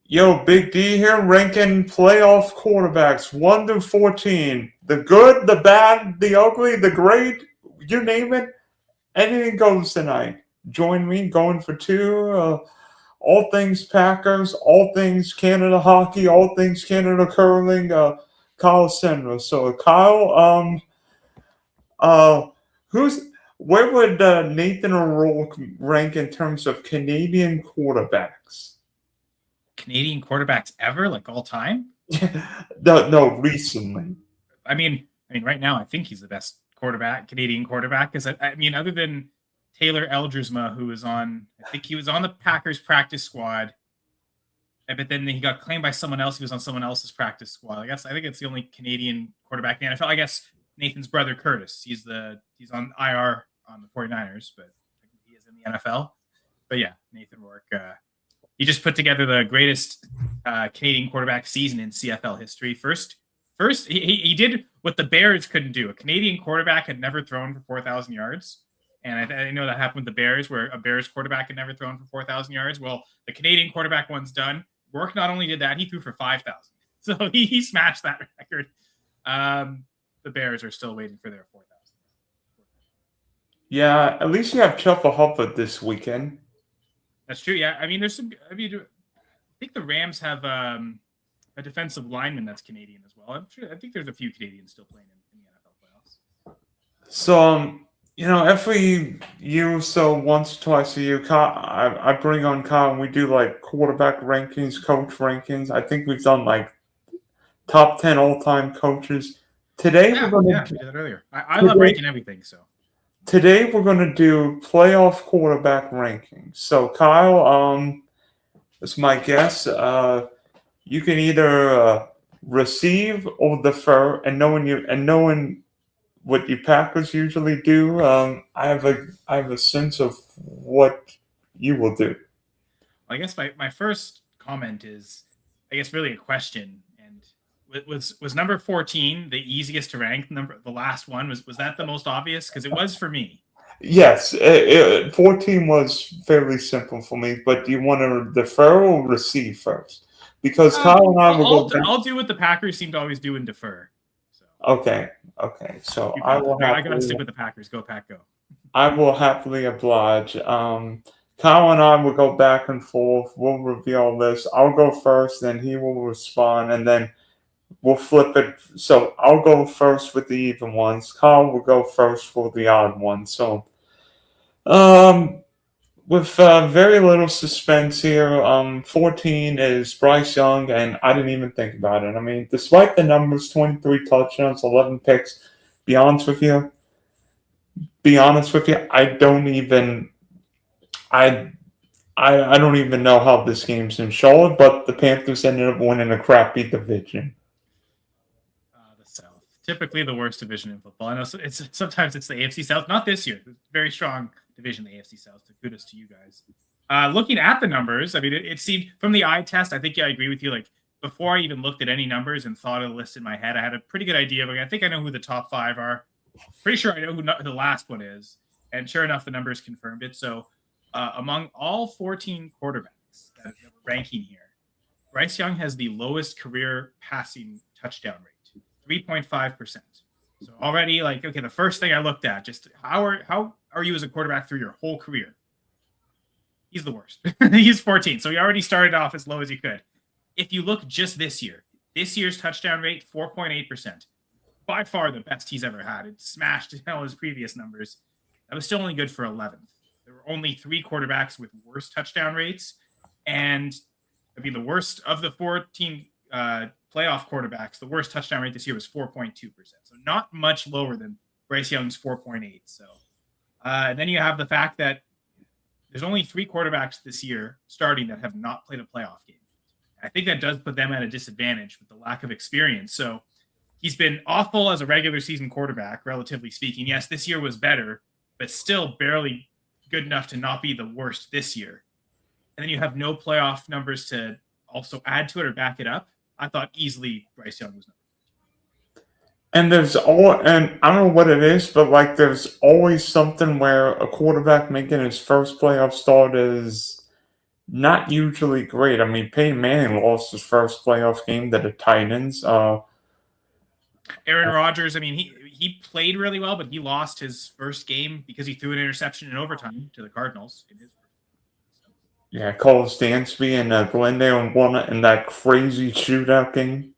Yo, Big D here, ranking playoff quarterbacks 1 to 14. The good, the bad, the ugly, the great, you name it, anything goes tonight. Join me going for two. All things Packers, all things Canada hockey, all things Canada curling. Kyle Senra. So Kyle, uh, who's where would Nathan O'Rourke rank in terms of Canadian quarterbacks? Canadian quarterbacks ever, like all time? No, recently. Right now, I think he's the best Canadian quarterback. Because other than Taylor Elgersma, who was I think he was on the Packers practice squad, but then he got claimed by someone else. He was on someone else's practice squad. I think it's the only Canadian quarterback in the NFL. I guess Nathan's brother Curtis. He's on IR on the 49ers, but he is in the NFL. But yeah, Nathan Rourke. He just put together the greatest Canadian quarterback season in CFL history. First, he did what the Bears couldn't do. A Canadian quarterback had never thrown for 4,000 yards. And I know that happened with the Bears, where a Bears quarterback had never thrown for 4,000 yards. Well, the Canadian quarterback one's done. Rourke not only did that, he threw for 5,000. So he smashed that record. The Bears are still waiting for their 4,000. Yeah, at least you have Chuffle Hufford this weekend. That's true. Yeah, there's some. I think the Rams have a defensive lineman that's Canadian as well. I think there's a few Canadians still playing in the NFL playoffs. So, every year or so, once or twice a year, I bring on Kyle and we do like quarterback rankings, coach rankings. I think we've done like top 10 all-time coaches. Today we're going to do that earlier. I love ranking everything. So today we're going to do playoff quarterback rankings. So Kyle, that's my guess. You can either receive or defer, and knowing what you Packers usually do, I have a sense of what you will do. I guess my first comment is, I guess, really a question. And was number 14 the easiest to rank? The last one was that the most obvious? Because it was for me. Yes, 14 was fairly simple for me. But do you want to defer or receive first? Because Kyle and I will go. I'll do what the Packers seem to always do and defer. So. Okay. So I gotta stick with the Packers. Go Pack, go. I will happily oblige. Kyle and I will go back and forth. We'll reveal this. I'll go first, then he will respond, and then we'll flip it. So I'll go first with the even ones. Kyle will go first for the odd ones. So, with very little suspense here, 14 is Bryce Young, and I didn't even think about it. Despite the numbers, 23 touchdowns, 11 picks, be honest with you, I don't even know how this game's in Charlotte, but the Panthers ended up winning a crappy division. The South, typically the worst division in football. I know sometimes it's the AFC South. Not this year. Very strong division, the AFC South. So kudos to you guys. Looking at the numbers, it seemed from the eye test. I think I agree with you. Like before I even looked at any numbers and thought of the list in my head, I had a pretty good idea. I think I know who the top 5 are. Pretty sure I know who the last one is. And sure enough, the numbers confirmed it. So among all 14 quarterbacks that we're ranking here, Bryce Young has the lowest career passing touchdown rate, 3.5%. So already, the first thing I looked at, just how are you as a quarterback through your whole career? He's the worst. He's 14. So he already started off as low as he could. If you look just this year's touchdown rate, 4.8%. By far the best he's ever had. It smashed all his previous numbers. That was still only good for 11th. There were only 3 quarterbacks with worse touchdown rates. And the worst of the 14 playoff quarterbacks, the worst touchdown rate this year was 4.2%. So not much lower than Bryce Young's 4.8. So and then you have the fact that there's only 3 quarterbacks this year starting that have not played a playoff game. I think that does put them at a disadvantage with the lack of experience. So he's been awful as a regular season quarterback, relatively speaking. Yes, this year was better, but still barely good enough to not be the worst this year. And then you have no playoff numbers to also add to it or back it up. I thought easily Bryce Young was number 14. And I don't know what it is, but there's always something where a quarterback making his first playoff start is not usually great. I mean, Peyton Manning lost his first playoff game to the Titans. Aaron Rodgers, I mean, he played really well, but he lost his first game because he threw an interception in overtime to the Cardinals. Yeah, Cole Stansby and Glendale won it in that crazy shootout game.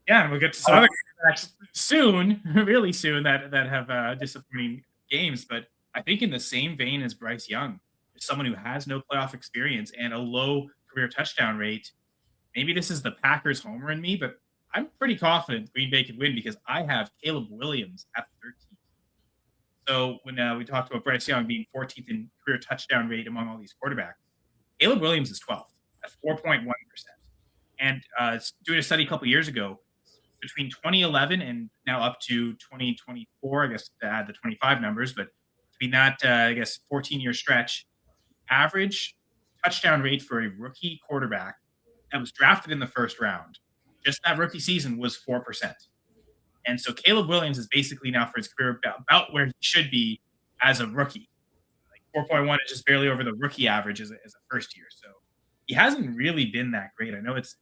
Yeah, and we'll get to some other games soon, really soon, that have disappointing games. But I think in the same vein as Bryce Young, someone who has no playoff experience and a low career touchdown rate, maybe this is the Packers homer in me, but I'm pretty confident Green Bay could win because I have Caleb Williams at 13. So when we talked about Bryce Young being 14th in career touchdown rate among all these quarterbacks, Caleb Williams is 12th at 4.1%. And doing a study a couple years ago, between 2011 and now up to 2024, I guess to add the 25 numbers, but between that, I guess, 14-year stretch, average touchdown rate for a rookie quarterback that was drafted in the first round, just that rookie season was 4%. And so Caleb Williams is basically now for his career about where he should be as a rookie. Like 4.1 is just barely over the rookie average as a first year. So he hasn't really been that great. I know it's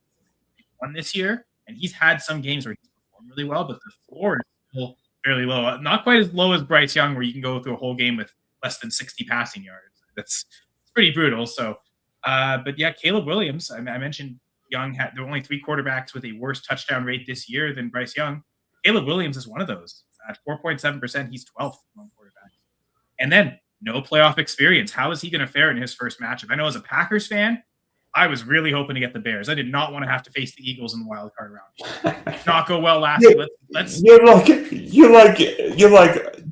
won this year, and he's had some games where he's performed really well, but the floor is still fairly low. Not quite as low as Bryce Young, where you can go through a whole game with less than 60 passing yards. It's pretty brutal. So, but yeah, Caleb Williams, I mentioned Young there were only 3 quarterbacks with a worse touchdown rate this year than Bryce Young. Caleb Williams is one of those. At 4.7%, he's 12th among quarterbacks. And then no playoff experience. How is he going to fare in his first matchup? I know as a Packers fan, I was really hoping to get the Bears. I did not want to have to face the Eagles in the wild card round. Did not go well last year. Let's. You're like,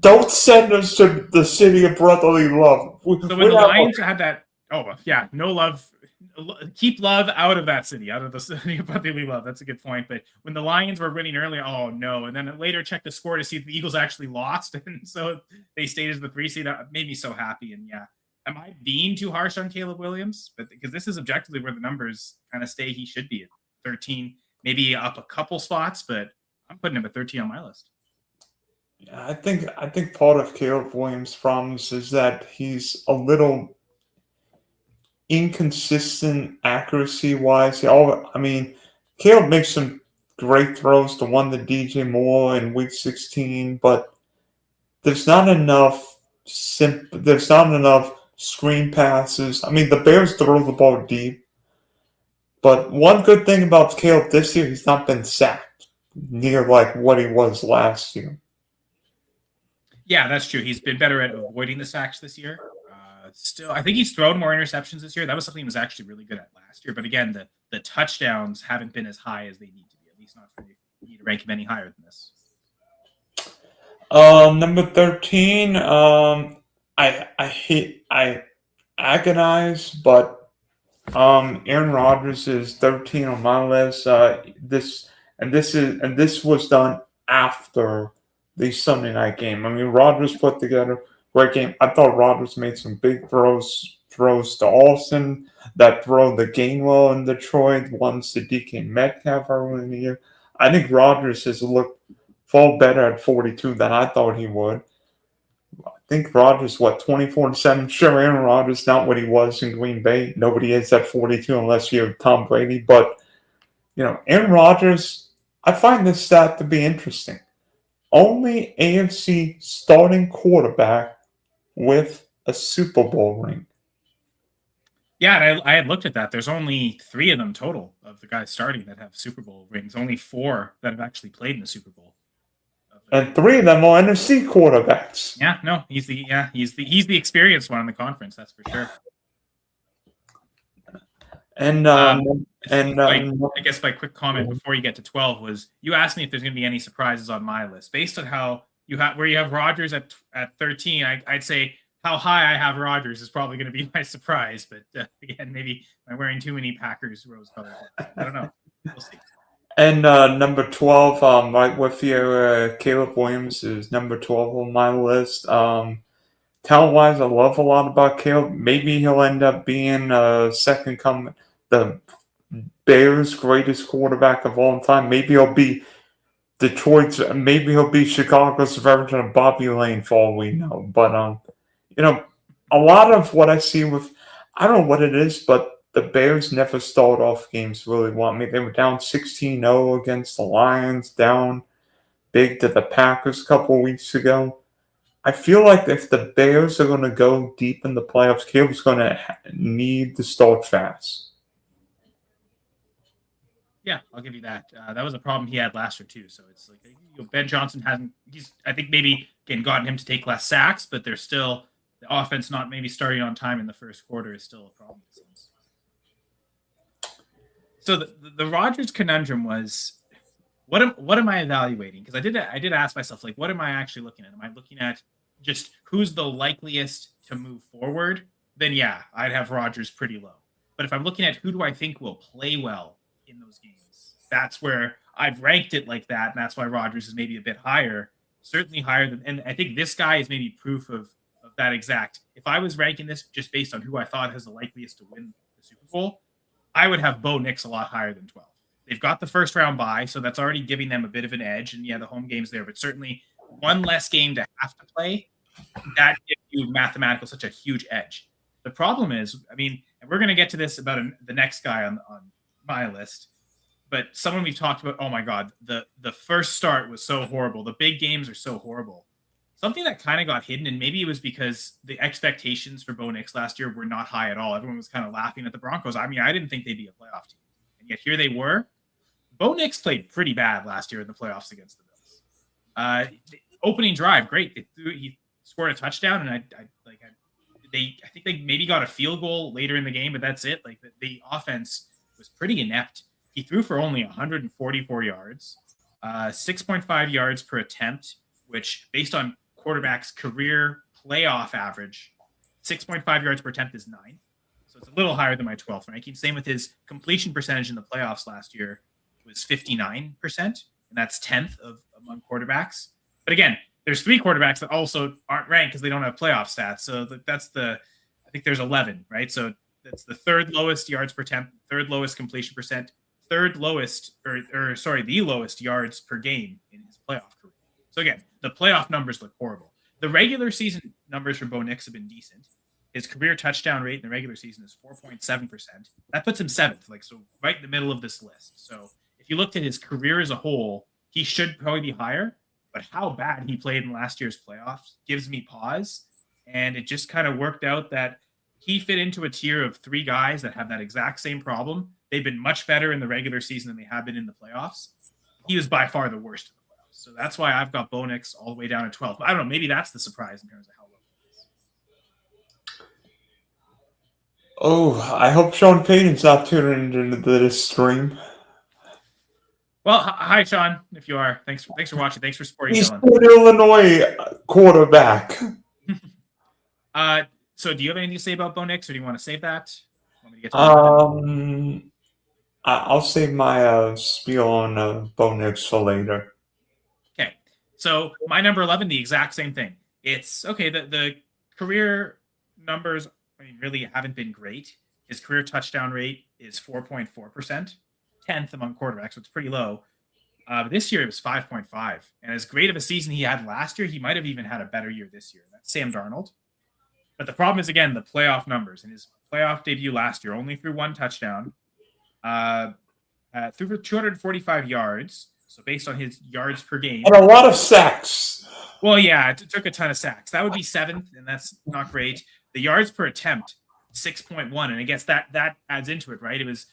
don't send us to the city of brotherly love. So when the Lions had that, no love. Keep love out of that city, out of the city of brotherly love. That's a good point. But when the Lions were winning earlier, oh no! And then later checked the score to see if the Eagles actually lost, and so they stayed as the 3 seed. That made me so happy. And yeah, am I being too harsh on Caleb Williams? But because this is objectively where the numbers kind of stay, he should be at 13, maybe up a couple spots, but I'm putting him at 13 on my list. Yeah, I think part of Caleb Williams' problems is that he's a little inconsistent accuracy wise. I mean, Caleb makes some great throws to one to DJ Moore in week 16, but there's not enough screen passes. I mean, the Bears throw the ball deep, but one good thing about Caleb this year, he's not been sacked near like what he was last year. Yeah, that's true. He's been better at avoiding the sacks this year. Still, I think he's thrown more interceptions this year. That was something he was actually really good at last year. But again, the touchdowns haven't been as high as they need to be. At least not for me to rank him any higher than this. Number 13. I agonize, but Aaron Rodgers is 13 on my list. This was done after the Sunday night game. I mean, Rodgers put together great game. I thought Rodgers made some big throws to Austin. That throw the Gainwell in Detroit, ones to DK Metcalf early in the year. I think Rodgers has looked far better at 42 than I thought he would. I think Rodgers, 24-7? Sure, Aaron Rodgers not what he was in Green Bay. Nobody is at 42 unless you're Tom Brady. But, Aaron Rodgers, I find this stat to be interesting. Only AFC starting quarterback with a Super Bowl ring. Yeah, I had looked at that. There's only 3 of them total of the guys starting that have Super Bowl rings. Only 4 that have actually played in the Super Bowl. And 3 of them are NFC quarterbacks. Yeah, no, he's the experienced one in the conference. That's for sure. I guess my quick comment before you get to 12 was you asked me if there's going to be any surprises on my list based on how where you have Rodgers at 13. I'd say how high I have Rodgers is probably going to be my surprise. But again, maybe I'm wearing too many Packers rose-colored. I don't know. We'll see. And number 12, right with you, Caleb Williams is number 12 on my list. Talent-wise, I love a lot about Caleb. Maybe he'll end up being second coming, the Bears' greatest quarterback of all time. Maybe he'll be maybe he'll be Chicago's version of Bobby Lane for all we know. But, a lot of what I see with, I don't know what it is, but the Bears never start off games really well. I mean, they were down 16-0 against the Lions, down big to the Packers a couple weeks ago. I feel like if the Bears are going to go deep in the playoffs, Caleb's going to need to start fast. Yeah, I'll give you that. That was a problem he had last year too. So it's like Ben Johnson hasn't. I think maybe again gotten him to take less sacks, but there's still the offense not maybe starting on time in the first quarter is still a problem. It seems. So the Rodgers conundrum was what am I evaluating? Because I did ask myself, like, what am I actually looking at? Am I looking at just who's the likeliest to move forward? Then yeah, I'd have Rodgers pretty low. But if I'm looking at who do I think will play well in those games, that's where I've ranked it like that, and that's why Rodgers is maybe a bit higher, certainly higher than. And I think this guy is maybe proof of that exact. If I was ranking this just based on who I thought has the likeliest to win the Super Bowl, I would have Bo Nix a lot higher than 12. They've got the first round bye, so that's already giving them a bit of an edge. And yeah, the home game's there, but certainly one less game to have to play, that gives you mathematical such a huge edge. The problem is, I mean, and we're going to get to this about the next guy on my list, but someone we've talked about, oh my God, the first start was so horrible. The big games are so horrible. Something that kind of got hidden, and maybe it was because the expectations for Bo Nix last year were not high at all. Everyone was kind of laughing at the Broncos. I mean, I didn't think they'd be a playoff team, and yet here they were. Bo Nix played pretty bad last year in the playoffs against the Bills. The opening drive, great. He scored a touchdown, and I think they maybe got a field goal later in the game, but that's it. Like the offense was pretty inept. He threw for only 144 yards, 6.5 yards per attempt, which based on quarterback's career playoff average, 6.5 yards per attempt is 9. So it's a little higher than my 12th ranking. Same with his completion percentage in the playoffs last year was 59%, and that's 10th among quarterbacks. But again, there's 3 quarterbacks that also aren't ranked because they don't have playoff stats. So I think there's 11, right? So that's the third lowest yards per attempt, third lowest completion percent, third lowest, the lowest yards per game in his playoff career. So again, the playoff numbers look horrible. The regular season numbers for Bo Nix have been decent. His career touchdown rate in the regular season is 4.7%. That puts him 7th, so right in the middle of this list. So if you looked at his career as a whole, he should probably be higher. But how bad he played in last year's playoffs gives me pause. And it just kind of worked out that he fit into a tier of 3 guys that have that exact same problem. They've been much better in the regular season than they have been in the playoffs. He was by far the worst in the playoffs. So that's why I've got Bo Nix all the way down to 12. But I don't know. Maybe that's the surprise in terms of how low it is. Oh, I hope Sean Payton's not tuning into this stream. Well, hi, Sean, if you are. Thanks for watching. Thanks for supporting He's Dylan. an Illinois quarterback. So do you have anything to say about Bo Nix, or do you want to save that? Want me to get to I'll save my spiel on Bo Nix for later. Okay. So my number 11, the exact same thing. It's okay. The career numbers, really haven't been great. His career touchdown rate is 4.4%, 10th among quarterbacks, so it's pretty low. This year it was 5.5, and as great of a season he had last year, he might have even had a better year this year. That's Sam Darnold. But the problem is, again, the playoff numbers. In his playoff debut last year, only threw 1 touchdown, threw for 245 yards. So based on his yards per game, and a lot of sacks. Well, yeah, it took a ton of sacks. That would be 7th, and that's not great. The yards per attempt, 6.1, and I guess that adds into it, right? It was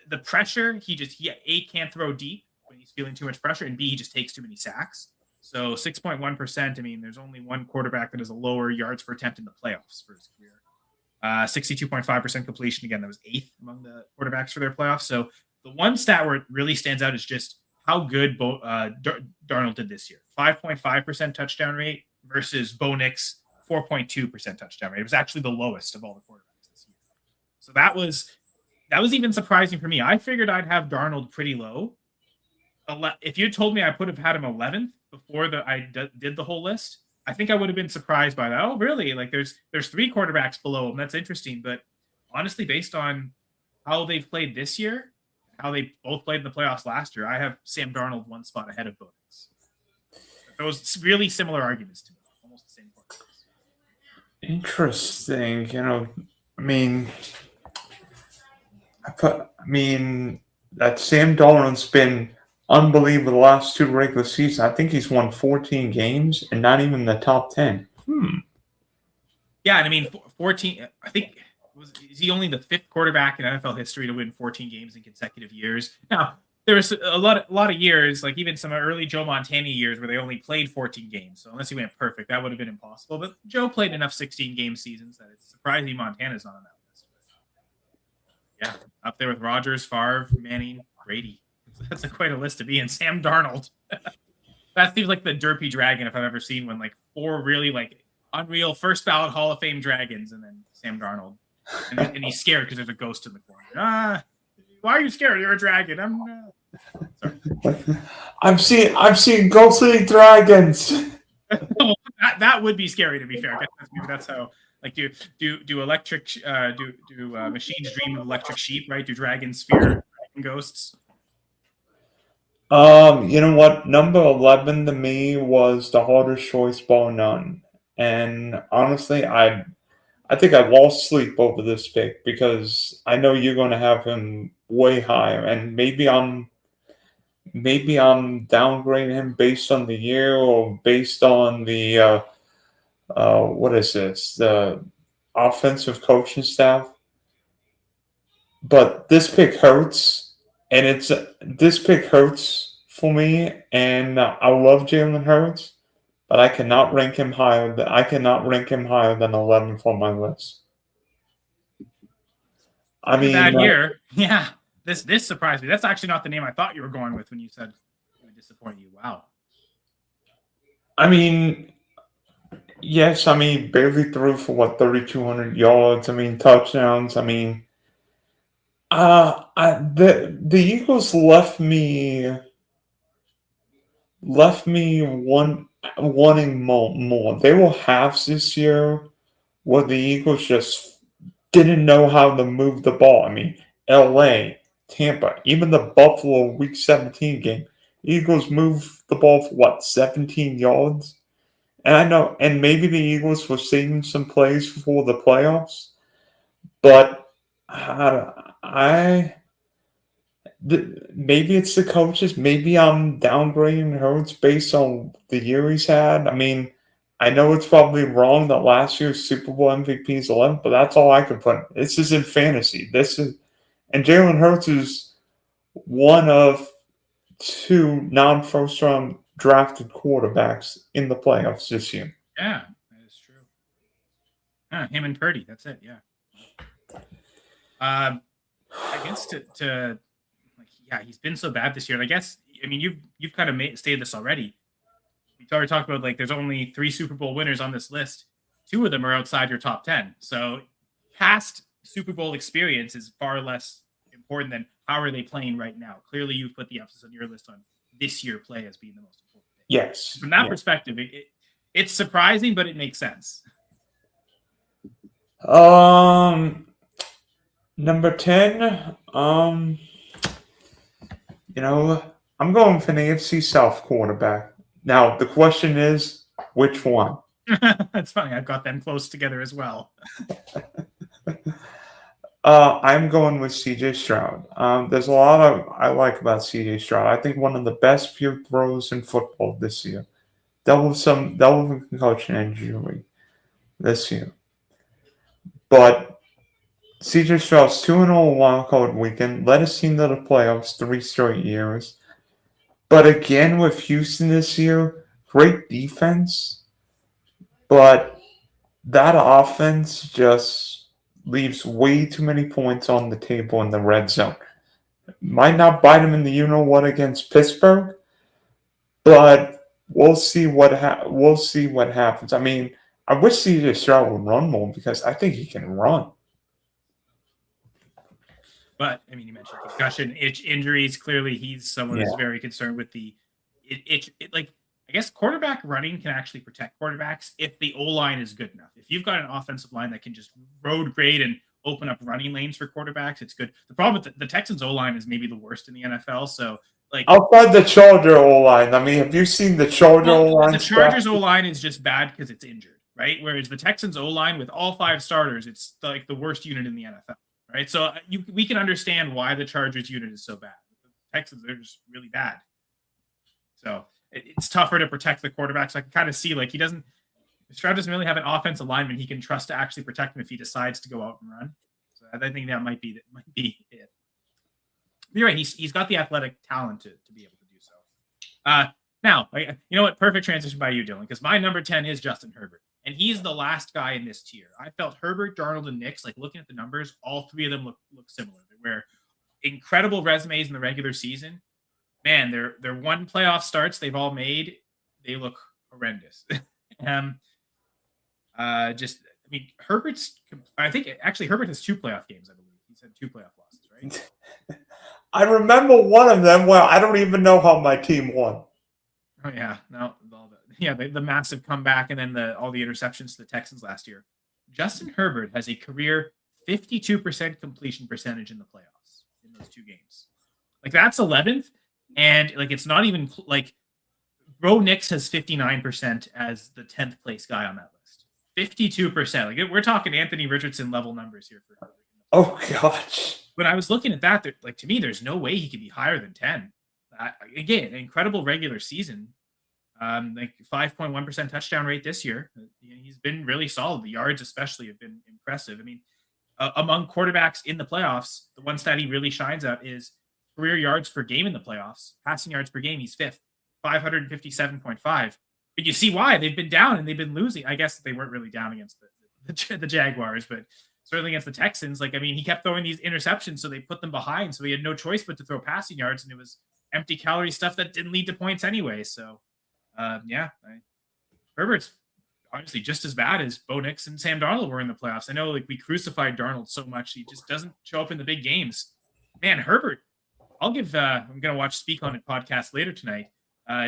the pressure. He A, can't throw deep when he's feeling too much pressure, and B, he just takes too many sacks. So 6.1%. I mean, there's only one quarterback that has a lower yards per attempt in the playoffs for his career. 62.5% completion. Again, that was 8th among the quarterbacks for their playoffs. So the one stat where it really stands out is just how good Darnold did this year. 5.5% touchdown rate versus Bo Nix 4.2% touchdown rate. It was actually the lowest of all the quarterbacks this year. So that was even surprising for me. I figured I'd have Darnold pretty low. If you told me I could have had him 11th before I did the whole list, I think I would have been surprised by that. Oh, really? Like there's 3 quarterbacks below him. That's interesting. But honestly, based on how they've played this year, how they both played in the playoffs last year, I have Sam Darnold 1 spot ahead of Bo Nix. Those really similar arguments to me, almost the same quarterbacks. Interesting. mean, that Sam Darnold's been unbelievable the last two regular seasons. I think he's won 14 games and not even the top 10. Yeah, and I mean, 14. I think is he only the fifth quarterback in NFL history to win 14 games in consecutive years? Now, there was a lot of years, like even some early Joe Montana years, where they only played 14 games. So unless he went perfect, that would have been impossible. But Joe played enough 16 game seasons that it's surprising Montana's not on that list. Yeah, up there with Rodgers, Favre, Manning, Brady. That's quite a list to be in. Sam Darnold. That seems like the derpy dragon if I've ever seen one. Like 4 really like unreal first ballot Hall of Fame dragons, and then Sam Darnold, and he's scared because there's a ghost in the corner. Why are you scared? You're a dragon. Sorry. I've seen ghostly dragons. that would be scary, to be fair. Maybe that's how. Like, do electric do machines dream of electric sheep? Right? Do dragons fear dragon ghosts? You know what? Number 11 to me was the hardest choice bar none. And honestly, I think I lost sleep over this pick because I know you're going to have him way higher, and maybe I'm downgrading him based on the year or based on the what is this, the offensive coaching staff. But this pick hurts, and this pick hurts for me, and I love Jalen Hurts. But I cannot rank him higher. I cannot rank him higher than 11 on my list. I mean, that year, yeah. This surprised me. That's actually not the name I thought you were going with when you said it would disappoint you. Wow. I mean, yes. I mean, barely threw for 3,200 yards. I mean, touchdowns. I mean, the Eagles left me wanting more. They were halves this year where the Eagles just didn't know how to move the ball. I mean, LA, Tampa, even the Buffalo Week 17 game, Eagles moved the ball for 17 yards? And I know, and maybe the Eagles were saving some plays for the playoffs, but maybe it's the coaches. Maybe I'm downgrading Hurts based on the year he's had. I mean, I know it's probably wrong that last year's Super Bowl MVP is 11, but that's all I can put. This is in fantasy. And Jalen Hurts is one of 2 non-first round drafted quarterbacks in the playoffs this year. Yeah, that is true. Him and Purdy. That's it. Yeah. I guess he's been so bad this year. And I guess, I mean, you've kind of stated this already. We already talked about, like, there's only 3 Super Bowl winners on this list. 2 of them are outside your top 10. So past Super Bowl experience is far less important than how are they playing right now. Clearly, you've put the emphasis on your list on this year play as being the most important thing. Yes. From that perspective, it's surprising, but it makes sense. Number 10, I'm going for an AFC South quarterback. Now, the question is, which one? That's funny. I've got them close together as well. I'm going with CJ Stroud. There's a lot I like about CJ Stroud. I think one of the best pure throws in football this year. Dealt with concussion injury this year. But CJ Stroud's 2-0 wild card weekend, led his team to the playoffs 3 straight years. But again, with Houston this year, great defense. But that offense just leaves way too many points on the table in the red zone. Might not bite him in the you-know-what against Pittsburgh, but we'll see what happens. I mean, I wish CJ Stroud would run more because I think he can run. But, I mean, you mentioned concussion, injuries. Clearly, he's someone who's very concerned with the like, I guess quarterback running can actually protect quarterbacks if the O-line is good enough. If you've got an offensive line that can just road grade and open up running lanes for quarterbacks, it's good. The problem with the Texans O-line is maybe the worst in the NFL. So, like, outside the Charger O-line, I mean, have you seen the Charger O-line? The Chargers O-line is just bad because it's injured. right? Whereas the Texans O-line with all 5 starters, it's like the worst unit in the NFL, right? So we can understand why the Chargers unit is so bad. The Texans are just really bad. So it's tougher to protect the quarterback. So I can kind of see like Stroud doesn't really have an offensive lineman he can trust to actually protect him if he decides to go out and run. So I think that might be it. You're right. He's got the athletic talent to be able to do so. Now, you know what? Perfect transition by you, Dylan, because my number 10 is Justin Herbert. And he's the last guy in this tier. I felt Herbert, Darnold, and Nix, like looking at the numbers, all 3 of them look similar. They're incredible resumes in the regular season. Man, their 1 playoff starts they've all made, they look horrendous. Herbert's. I think actually Herbert has 2 playoff games. I believe he's had 2 playoff losses, right? I remember one of them. Well, I don't even know how my team won. Oh yeah, no, the massive comeback and then all the interceptions to the Texans last year. Justin Herbert has a career 52% completion percentage in the playoffs in those 2 games. Like that's 11th, and like it's not even like Bo Nix has 59% as the 10th place guy on that list. 52%. Like we're talking Anthony Richardson level numbers here for Herbert. Oh gosh. When I was looking at that, like to me, there's no way he could be higher than 10. Again, an incredible regular season. Like 5.1% touchdown rate this year. He's been really solid. The yards especially have been impressive. I mean, among quarterbacks in the playoffs, the one stat he really shines at is career yards per game in the playoffs. Passing yards per game, he's 5th, 557.5. But you see why. They've been down and they've been losing. I guess they weren't really down against the Jaguars, but certainly against the Texans. Like, I mean, he kept throwing these interceptions, so they put them behind. So he had no choice but to throw passing yards, and it was empty calorie stuff that didn't lead to points anyway. So, Herbert's honestly just as bad as Bo Nix and Sam Darnold were in the playoffs. I know, like, we crucified Darnold so much. He just doesn't show up in the big games. Man, Herbert, I'm going to watch Speak On It podcast later tonight.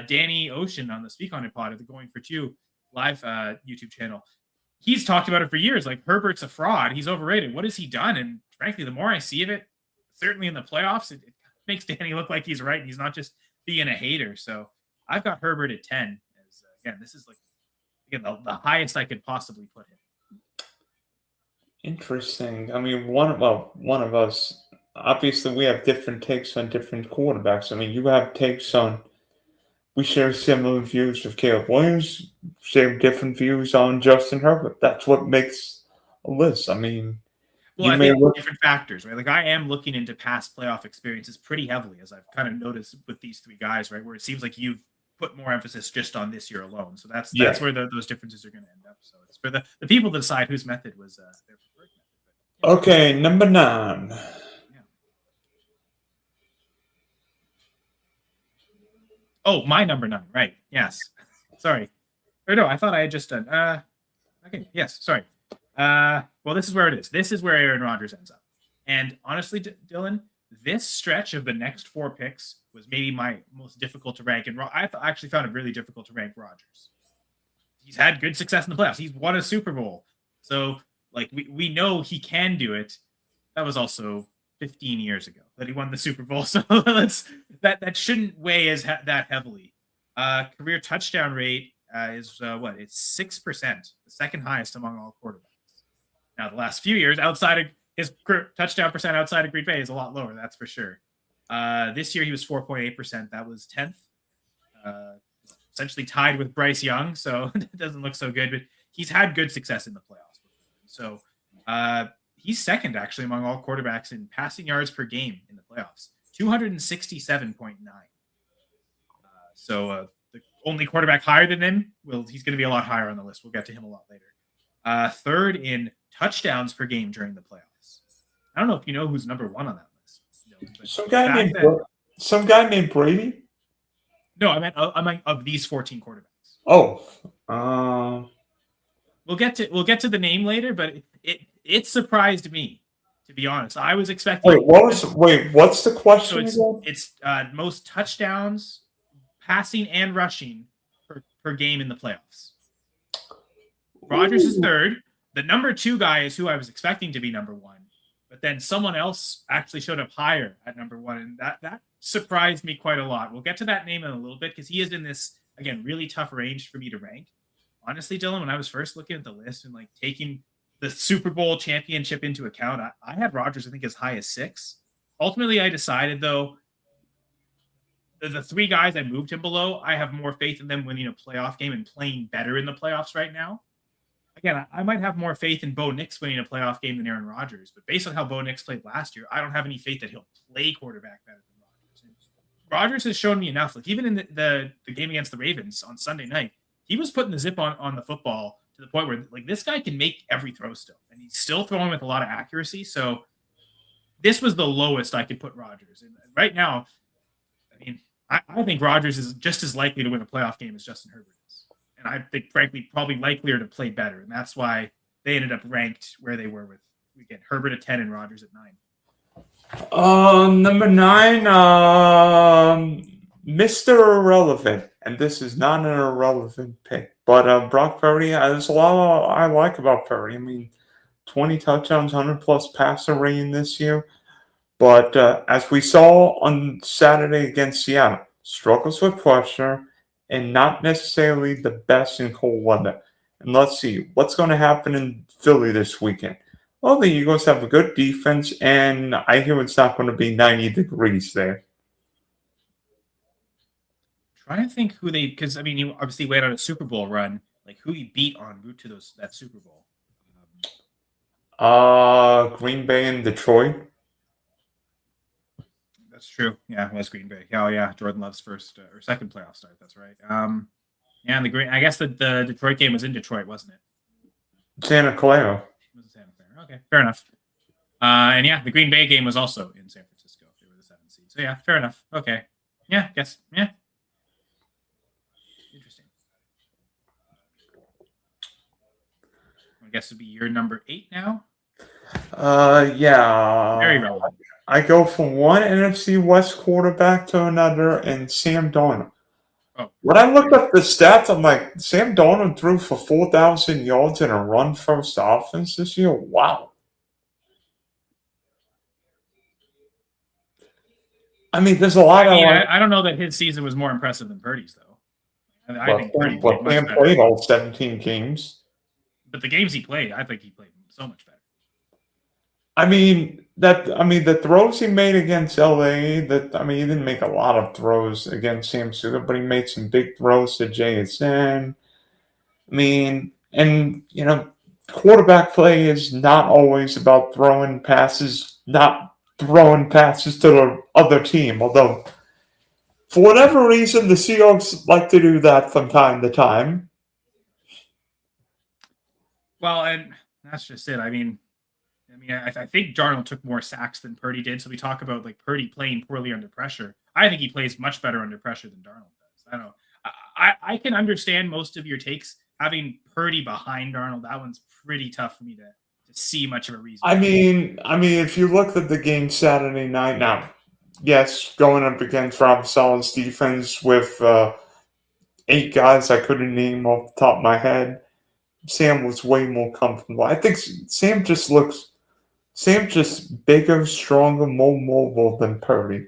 Danny Ocean on the Speak On It pod at the Going For Two live YouTube channel. He's talked about it for years. Like, Herbert's a fraud. He's overrated. What has he done? And frankly, the more I see of it, certainly in the playoffs, it makes Danny look like he's right. And he's not just being a hater. So I've got Herbert at 10. As, again, this is like, again, the highest I could possibly put him. Interesting. I mean, one of us, obviously we have different takes on different quarterbacks. I mean, you have takes on, we share similar views with Caleb Williams, share different views on Justin Herbert. That's what makes a list. I mean, well, I think different factors, right? Like, I am looking into past playoff experiences pretty heavily, as I've kind of noticed with these 3 guys, right? Where it seems like you've put more emphasis just on this year alone. So that's where those differences are going to end up. So it's for the people to decide whose method was their preferred method. But, okay, number 9. Yeah. Oh, my number 9, right? Yes. Sorry. Or no, I thought I had just done. Okay. Yes. Sorry. Well, this is where it is. This is where Aaron Rodgers ends up. And honestly, Dylan, this stretch of the next 4 picks was maybe my most difficult to rank. And I actually found it really difficult to rank Rodgers. He's had good success in the playoffs. He's won a Super Bowl. So, like, we know he can do it. That was also 15 years ago that he won the Super Bowl. So that shouldn't weigh that heavily. Career touchdown rate is It's 6%, the second highest among all quarterbacks. Now, the last few years, outside of his touchdown percent outside of Green Bay is a lot lower, that's for sure. This year, he was 4.8%. That was 10th. Essentially tied with Bryce Young, so it doesn't look so good. But he's had good success in the playoffs. So he's second, actually, among all quarterbacks in passing yards per game in the playoffs, 267.9. So the only quarterback higher than him, he's going to be a lot higher on the list. We'll get to him a lot later. Third in touchdowns per game during the playoffs. I don't know if you know who's number 1 on that list. Some guy named Brady? No, I meant of these 14 quarterbacks. Oh. We'll get to the name later, but it surprised me, to be honest. I was expecting. What's the question? So it's most touchdowns, passing and rushing per game in the playoffs. Rodgers is third. The number 2 guy is who I was expecting to be number 1, but then someone else actually showed up higher at number 1, and that surprised me quite a lot. We'll get to that name in a little bit because he is in this, again, really tough range for me to rank. honestly, Dylan, when I was first looking at the list and like taking the Super Bowl championship into account, I had Rodgers, I think, as high as 6. Ultimately, I decided, though, the 3 guys I moved him below, I have more faith in them winning a playoff game and playing better in the playoffs right now. Again, I might have more faith in Bo Nix winning a playoff game than Aaron Rodgers, but based on how Bo Nix played last year, I don't have any faith that he'll play quarterback better than Rodgers. And Rodgers has shown me enough. Like even in the game against the Ravens on Sunday night, he was putting the zip on the football to the point where like this guy can make every throw still, and he's still throwing with a lot of accuracy. So this was the lowest I could put Rodgers. And right now, I mean, I think Rodgers is just as likely to win a playoff game as Justin Herbert is. And I think, frankly, probably likelier to play better. And that's why they ended up ranked where they were with, again, Herbert at 10 and Rodgers at 9. Number 9, Mr. Irrelevant. And this is not an irrelevant pick. But Brock Purdy, there's a lot I like about Purdy. I mean, 20 touchdowns, 100-plus passer rating this year. But as we saw on Saturday against Seattle, struggles with pressure and not necessarily the best in cold weather. And let's see, what's going to happen in Philly this weekend? Well, the Eagles have a good defense, and I hear it's not going to be 90 degrees there. Trying to think who they, because I mean, you obviously went on a Super Bowl run, like who he beat en route to that Super Bowl. Green Bay and Detroit. That's true. Yeah, it was Green Bay. Oh yeah, Jordan Love's first or second playoff start. That's right. Yeah, and I guess the Detroit game was in Detroit, wasn't it? Santa Clara. It was Santa Clara. Okay, fair enough. And yeah, the Green Bay game was also in San Francisco. They were the 7th seed. So yeah, fair enough. Okay. Yeah, guess. Yeah. Interesting. I guess it'd be your number 8 now. Yeah. Very relevant. I go from one NFC West quarterback to another, and Sam Darnold. Oh. When I looked up the stats, I'm like, Sam Darnold threw for 4,000 yards in a run-first offense this year? Wow. I mean, there's a lot I don't know that his season was more impressive than Purdy's, though. I think Purdy played all 17 games. But the games he played, I think he played so much better. I mean, the throws he made against LA, he didn't make a lot of throws against Sam Suga, but he made some big throws to JSN. I mean, and, quarterback play is not always about throwing passes to the other team, although for whatever reason, the Seahawks like to do that from time to time. Well, and that's just it. I think Darnold took more sacks than Purdy did. So we talk about like Purdy playing poorly under pressure. I think he plays much better under pressure than Darnold does. I don't know. I can understand most of your takes. Having Purdy behind Darnold, that one's pretty tough for me to see much of a reason. I mean, if you look at the game Saturday night, now, yes, going up against Rob Sala's defense with 8 guys I couldn't name off the top of my head, Sam was way more comfortable. I think Sam just bigger, stronger, more mobile than Purdy.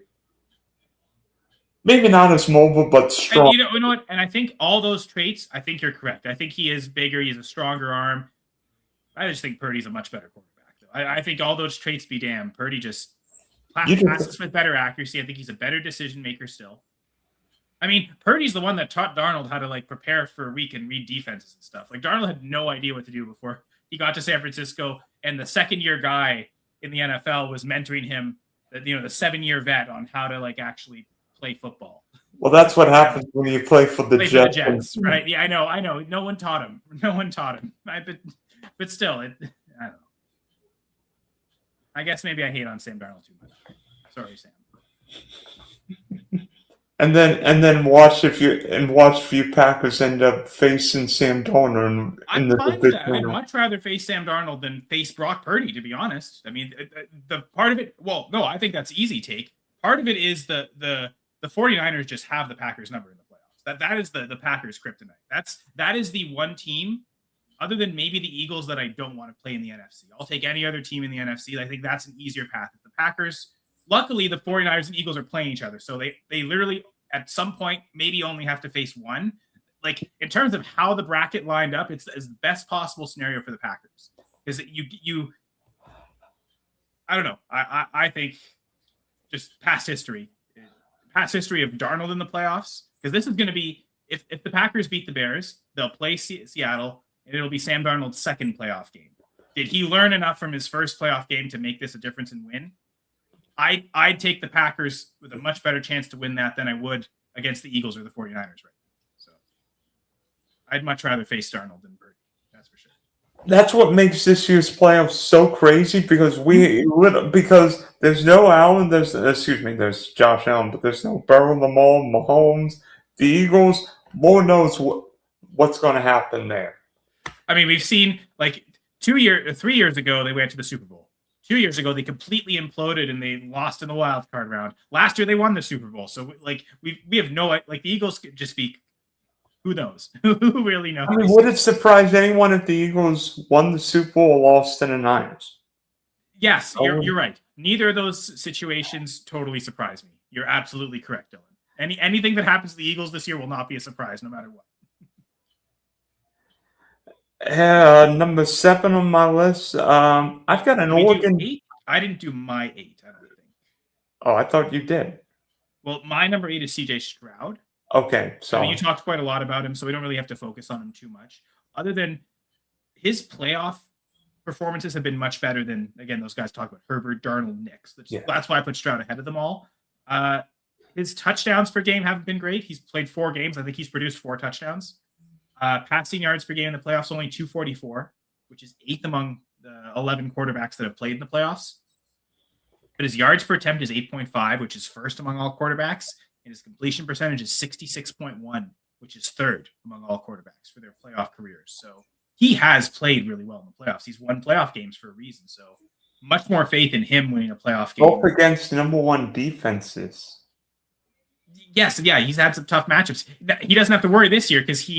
Maybe not as mobile, but strong. And you know what? And I think all those traits, I think you're correct. I think he is bigger. He has a stronger arm. I just think Purdy's a much better quarterback, though. I think all those traits be damned. Purdy just passes with better accuracy. I think he's a better decision maker still. I mean, Purdy's the one that taught Darnold how to like prepare for a week and read defenses and stuff. Like Darnold had no idea what to do before he got to San Francisco, and the second-year guy in the NFL was mentoring him, the 7-year vet on how to like actually play football. Well, that's what happens when you play for the Jets. Right? Yeah, I know. No one taught him. But still, I don't know. I guess maybe I hate on Sam Darnold too much. Sorry, Sam. And then watch if you Packers end up facing Sam Darnold in the division. I'd much rather face Sam Darnold than face Brock Purdy, to be honest. I mean, the part of it. Well, no, I think that's easy take. Part of it is the 49ers just have the Packers number in the playoffs. That is the Packers kryptonite. That is the one team, other than maybe the Eagles, that I don't want to play in the NFC. I'll take any other team in the NFC. I think that's an easier path. If the Packers. Luckily, the 49ers and Eagles are playing each other. So they literally, at some point, maybe only have to face one. like in terms of how the bracket lined up, it's the best possible scenario for the Packers. Because I don't know. I think just past history of Darnold in the playoffs, because this is going to be if the Packers beat the Bears, they'll play Seattle, and it'll be Sam Darnold's second playoff game. Did he learn enough from his first playoff game to make this a difference and win? I'd take the Packers with a much better chance to win that than I would against the Eagles or the 49ers right now. So I'd much rather face Darnold than Purdy. That's for sure. That's what makes this year's playoffs so crazy because because there's no Allen, there's Josh Allen, but there's no Burrow, Lamar, Mahomes, the Eagles. Lord knows what's going to happen there. I mean, we've seen like 3 years ago they went to the Super Bowl. 2 years ago they completely imploded and they lost in the wild card round. Last year they won the Super Bowl. So like we have no like the Eagles could just be. Who knows? Who really knows? I mean, would it surprise anyone if the Eagles won the Super Bowl or lost to the Niners? Yes, you're right. Neither of those situations totally surprise me. You're absolutely correct, Dylan. Anything that happens to the Eagles this year will not be a surprise, no matter what. Number 7 on my list. I've got an Oregon. I didn't do my 8. I don't think. Oh, I thought you did. Well, my number 8 is C.J. Stroud. Okay, so I mean, you talked quite a lot about him, so we don't really have to focus on him too much. Other than his playoff performances have been much better than, again, those guys talk about Herbert, Darnold, Nix. That's why I put Stroud ahead of them all. His touchdowns per game haven't been great. He's played 4 games. I think he's produced 4 touchdowns. Passing yards per game in the playoffs, only 244, which is 8th among the 11 quarterbacks that have played in the playoffs. But his yards per attempt is 8.5, which is 1st among all quarterbacks. And his completion percentage is 66.1, which is 3rd among all quarterbacks for their playoff careers. So he has played really well in the playoffs. He's won playoff games for a reason. So much more faith in him winning a playoff game. Both against number 1 defenses. Yes, yeah, he's had some tough matchups. He doesn't have to worry this year because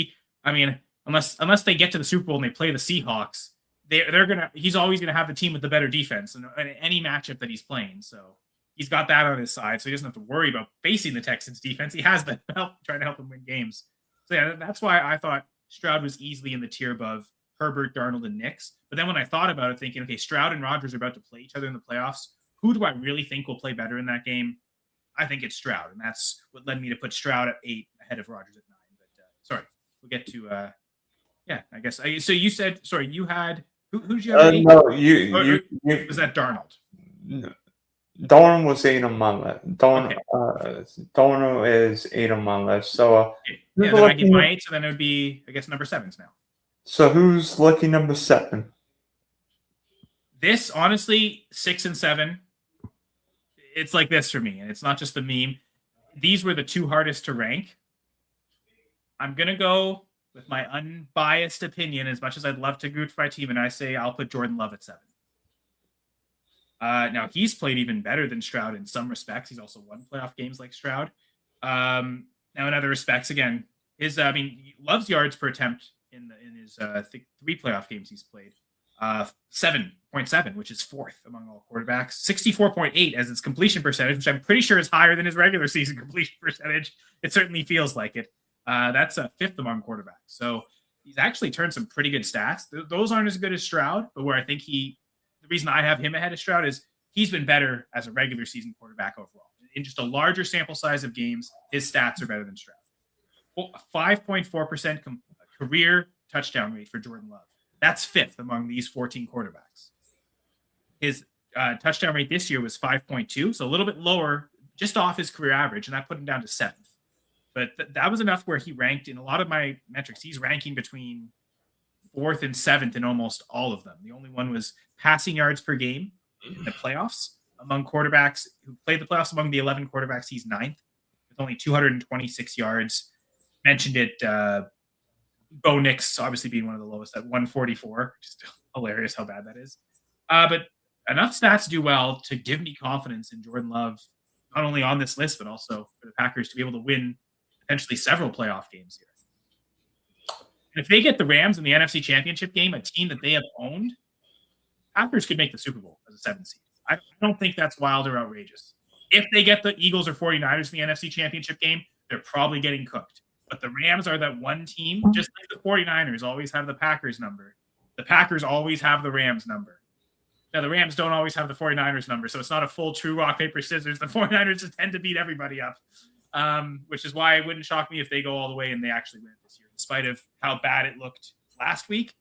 unless they get to the Super Bowl and they play the Seahawks, he's always gonna have the team with the better defense in any matchup that he's playing. So he's got that on his side, so he doesn't have to worry about facing the Texans defense. He has the help trying to help him win games. So yeah, that's why I thought Stroud was easily in the tier above Herbert, Darnold, and Nix. But then when I thought about it, thinking, okay, Stroud and Rodgers are about to play each other in the playoffs. Who do I really think will play better in that game? I think it's Stroud, and that's what led me to put Stroud at 8 ahead of Rodgers at 9. But sorry, we'll get to I guess. So you said you had who did you have? No, was that Darnold? No. Darnold was 8 on my list. Darnold is 8 on my list. So then I get my 8, so then it would be, I guess, number 7's now. So who's lucky number 7? This, honestly, 6 and 7, it's like this for me, and it's not just the meme. These were the 2 hardest to rank. I'm going to go with my unbiased opinion, as much as I'd love to root for my team, and I say I'll put Jordan Love at 7. Now, he's played even better than Stroud in some respects. He's also won playoff games like Stroud. Now, in other respects, again, Love's yards per attempt in his 3 playoff games he's played, 7.7, which is 4th among all quarterbacks. 64.8 as his completion percentage, which I'm pretty sure is higher than his regular season completion percentage. It certainly feels like it. That's 5th among quarterbacks. So he's actually turned some pretty good stats. Those aren't as good as Stroud, but where I think the reason I have him ahead of Stroud is he's been better as a regular season quarterback overall. In just a larger sample size of games, his stats are better than Stroud. 5.4% career touchdown rate for Jordan Love. That's 5th among these 14 quarterbacks. His touchdown rate this year was 5.2, so a little bit lower, just off his career average, and that put him down to 7th. But that was enough where he ranked in a lot of my metrics. He's ranking between 4th and 7th in almost all of them. The only one was passing yards per game in the playoffs. Among quarterbacks who played the playoffs, among the 11 quarterbacks, he's 9th with only 226 yards. Mentioned it, Bo Nix obviously being one of the lowest at 144. Just hilarious how bad that is. But enough stats to do well to give me confidence in Jordan Love, not only on this list, but also for the Packers to be able to win potentially several playoff games here. And if they get the Rams in the NFC Championship game, a team that they have owned, Packers could make the Super Bowl as a 7th seed. I don't think that's wild or outrageous. If they get the Eagles or 49ers in the NFC Championship game, they're probably getting cooked. But the Rams are that one team, just like the 49ers always have the Packers number. The Packers always have the Rams number. Now, the Rams don't always have the 49ers number, so it's not a full true rock, paper, scissors. The 49ers just tend to beat everybody up, which is why it wouldn't shock me if they go all the way and they actually win this year. In spite of how bad it looked last week,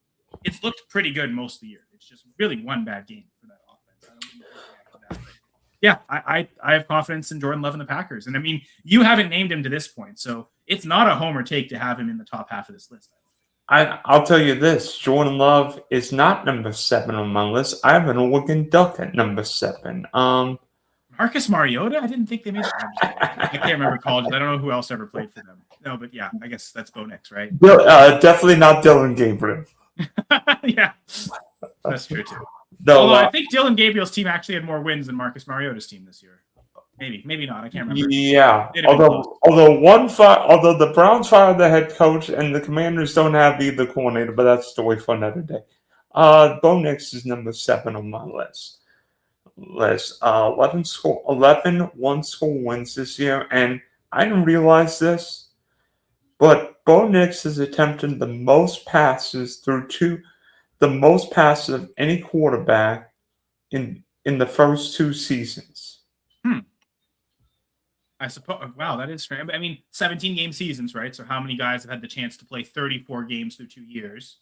it's looked pretty good most of the year. It's just really one bad game for that offense. I don't really react to that, but yeah, I have confidence in Jordan Love and the Packers. And I mean, you haven't named him to this point, so it's not a homer take to have him in the top half of this list. I'll tell you this: Jordan Love is not number 7 on my list. I have an Oregon Duck at number 7. Marcus Mariota? I didn't think they made that. I can't remember colleges. I don't know who else ever played for them. No, but yeah, I guess that's Bo Nix, right? Definitely not Dylan Gabriel. Yeah, that's true too. No, although I think Dylan Gabriel's team actually had more wins than Marcus Mariota's team this year. Maybe not. I can't remember. Yeah, although the Browns fired the head coach and the Commanders don't have either coordinator, but that's a story for another day. Bo Nix is number 7 on my list. 11 one-score wins this year, and I didn't realize this, but Bo Nix has attempted the most passes of any quarterback in the first 2 seasons. I suppose. Wow, that is strange. I mean, 17-game seasons, right? So how many guys have had the chance to play 34 games through 2 years?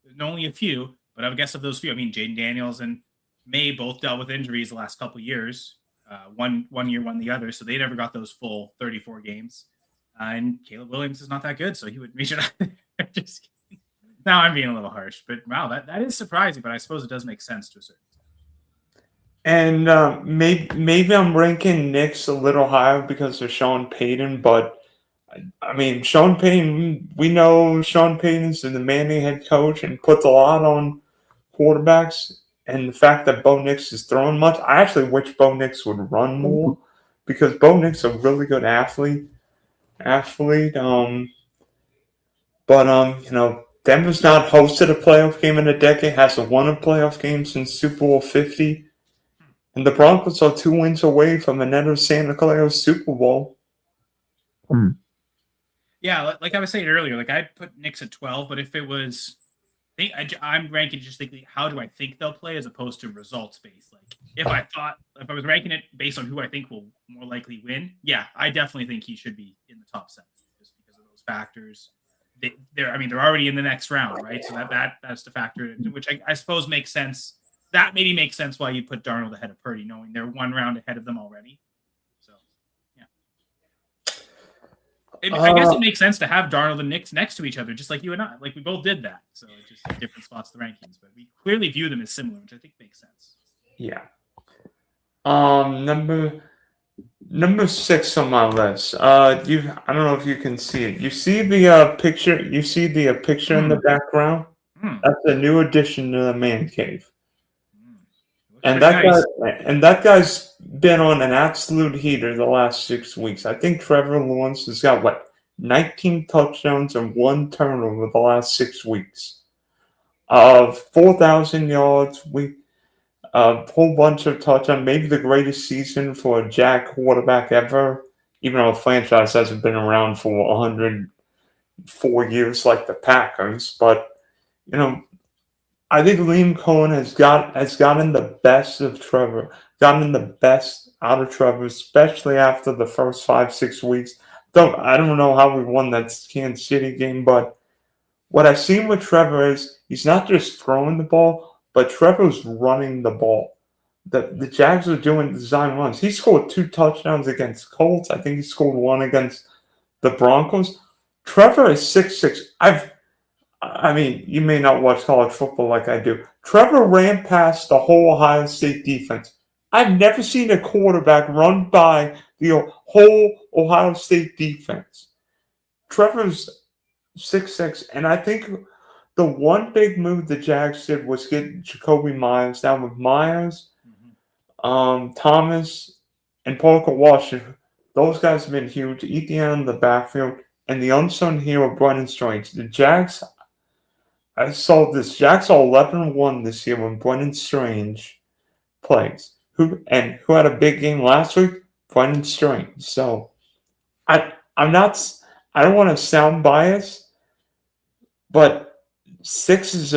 There's only a few, but I would guess of those few, I mean, Jaden Daniels and May both dealt with injuries the last couple of years. One year, one the other, so they never got those full 34 games. And Caleb Williams is not that good, so he would reach it out. Just kidding. Now I'm being a little harsh, but wow, that is surprising, but I suppose it does make sense to a certain extent. And maybe I'm ranking Knicks a little higher because of Sean Payton, but I mean, Sean Payton, we know Sean Payton's the Manning head coach and puts a lot on quarterbacks. And the fact that Bo Nix is throwing much, I actually wish Bo Nix would run more because Bo Nix is a really good athlete. Denver's not hosted a playoff game in a decade, hasn't won a playoff game since Super Bowl 50. And the Broncos are 2 wins away from another Santa Clara Super Bowl. Yeah, like I was saying earlier, like I'd put Knicks at 12, but if it was, I'm ranking just thinking, how do I think they'll play as opposed to results based. Like if I was ranking it based on who I think will more likely win, yeah, I definitely think he should be in the top 7 just because of those factors. They're already in the next round, right? So that's the factor, which I suppose makes sense. That maybe makes sense why you put Darnold ahead of Purdy, knowing they're 1 round ahead of them already. So, yeah. I guess it makes sense to have Darnold and Knicks next to each other, just like you and I. Like, we both did that. So, it's just different spots in the rankings. But we clearly view them as similar, which I think makes sense. Yeah. Number 6 on my list. I don't know if you can see it. You see the picture? You see the picture in the background? That's a new addition to the man cave. And that guy's been on an absolute heater the last 6 weeks. I think Trevor Lawrence has got 19 touchdowns and 1 turnover the last 6 weeks. 4,000 yards, a whole bunch of touchdowns, maybe the greatest season for a Jack quarterback ever, even though a franchise hasn't been around for 104 years like the Packers. But, I think Liam Cohen has gotten the best of Trevor, gotten the best out of Trevor, especially after the first 5-6 weeks. I don't know how we won that Kansas City game, but what I've seen with Trevor is he's not just throwing the ball, but Trevor's running the ball. The Jags are doing design runs. He scored 2 touchdowns against Colts. I think he scored 1 against the Broncos. Trevor is 6'6". You may not watch college football like I do. Trevor ran past the whole Ohio State defense. I've never seen a quarterback run by the whole Ohio State defense. Trevor's 6'6", and I think the one big move the Jags did was get Jacoby Myers. Now with Myers, Thomas, and Parker Washington, those guys have been huge. Etienne in the backfield, and the unsung hero, Brennan Strange. The Jags, I saw this. Jags are 11-1 this year when Brennan Strange plays. Who had a big game last week? Brennan Strange. So I'm not I don't want to sound biased, but 6 is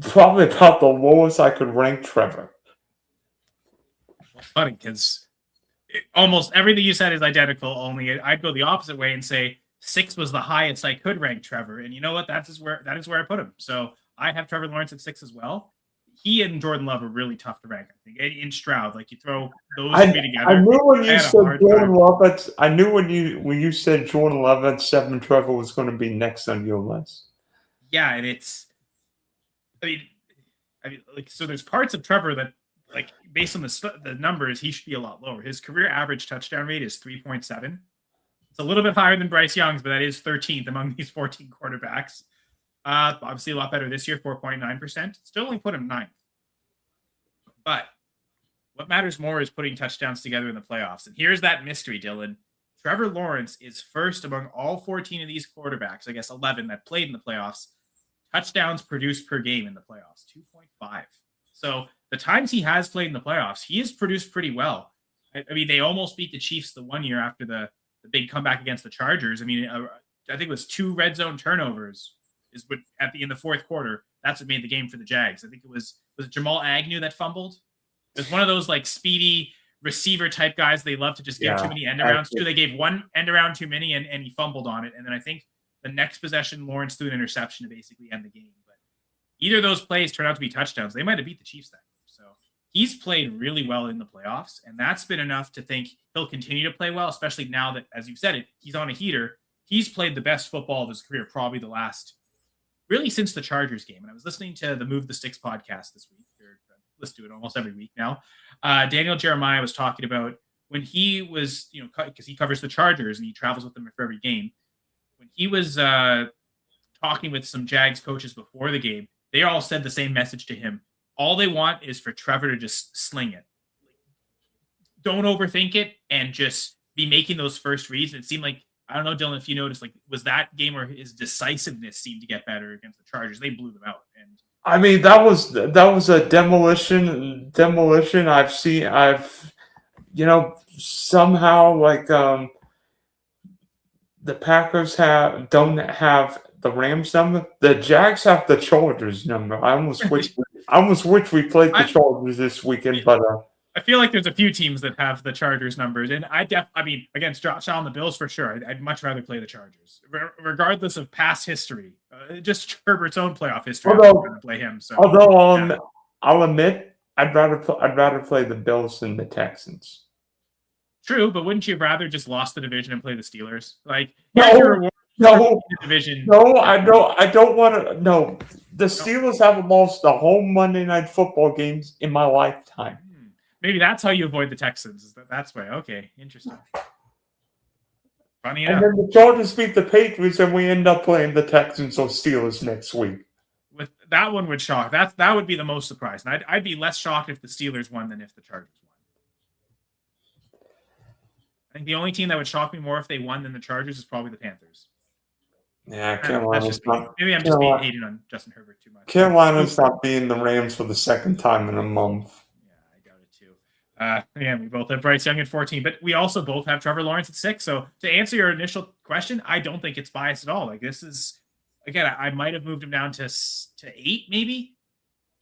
probably about the lowest I could rank Trevor. Well, funny because almost everything you said is identical. Only I'd go the opposite way and say 6 was the highest I could rank Trevor, and you know what? That is where I put him. So I have Trevor Lawrence at 6 as well. He and Jordan Love are really tough to rank. I think in Stroud, like you throw those three together. I knew when you said Jordan time. Love. I knew when you said Jordan Love at 7, Trevor was going to be next on your list. Yeah, and it's. I mean, like so. There's parts of Trevor that, like, based on the numbers, he should be a lot lower. His career average touchdown rate is 3.7. It's a little bit higher than Bryce Young's, but that is 13th among these 14 quarterbacks. Obviously, a lot better this year, 4.9%. Still only put him 9th. But what matters more is putting touchdowns together in the playoffs. And here's that mystery, Dylan. Trevor Lawrence is first among all 14 of these quarterbacks, I guess 11 that played in the playoffs, touchdowns produced per game in the playoffs, 2.5. So the times he has played in the playoffs, he has produced pretty well. I mean, they almost beat the Chiefs the one year after the big comeback against the Chargers. I mean, I think it was 2 red zone turnovers is what in the fourth quarter. That's what made the game for the Jags. I think was it Jamal Agnew that fumbled? It was one of those like speedy receiver type guys they love to just give too many end arounds to. They gave one end around too many and he fumbled on it. And then I think the next possession, Lawrence threw an interception to basically end the game. But either of those plays turned out to be touchdowns. They might have beat the Chiefs that game. So he's played really well in the playoffs, and that's been enough to think he'll continue to play well, especially now that, as you've said it, he's on a heater. He's played the best football of his career, probably the last, really since the Chargers game. And I was listening to the Move the Sticks podcast this week. Listen to it almost every week now. Daniel Jeremiah was talking about when he was, because he covers the Chargers and he travels with them for every game. When he was talking with some Jags coaches before the game, they all said the same message to him. All they want is for Trevor to just sling it. Don't overthink it and just be making those first reads. And it seemed like, I don't know, Dylan, if you noticed, like, was that game where his decisiveness seemed to get better against the Chargers? They blew them out. And I mean, that was a demolition. I've somehow like the Packers don't have the Rams number. The Jags have the Chargers number. I almost wish we played the Chargers this weekend, but I feel like there's a few teams that have the Chargers numbers, and I mean, against Josh Allen, the Bills for sure. I'd much rather play the Chargers, regardless of past history. Just Herbert's own playoff history. I'm going to play him. So, I'll admit, I'd rather play the Bills than the Texans. True, but wouldn't you rather just lost the division and play the Steelers? Like, no, division. No, I don't want to. No, the Steelers haven't lost the whole Monday Night Football games in my lifetime. Maybe that's how you avoid the Texans. That's why. Okay, interesting. Funny enough. And then the Chargers beat the Patriots, and we end up playing the Texans or Steelers next week. With that one would shock. That would be the most surprised. And I'd be less shocked if the Steelers won than if the Chargers won. I think the only team that would shock me more if they won than the Chargers is probably the Panthers. Yeah, Carolina's not. Maybe I'm just being hating on Justin Herbert too much. Carolina's not beating the Rams for the second time in a month. Yeah, we both have Bryce Young at 14, but we also both have Trevor Lawrence at 6. So to answer your initial question, I don't think it's biased at all. Like, this is, again, I might have moved him down to 8 maybe,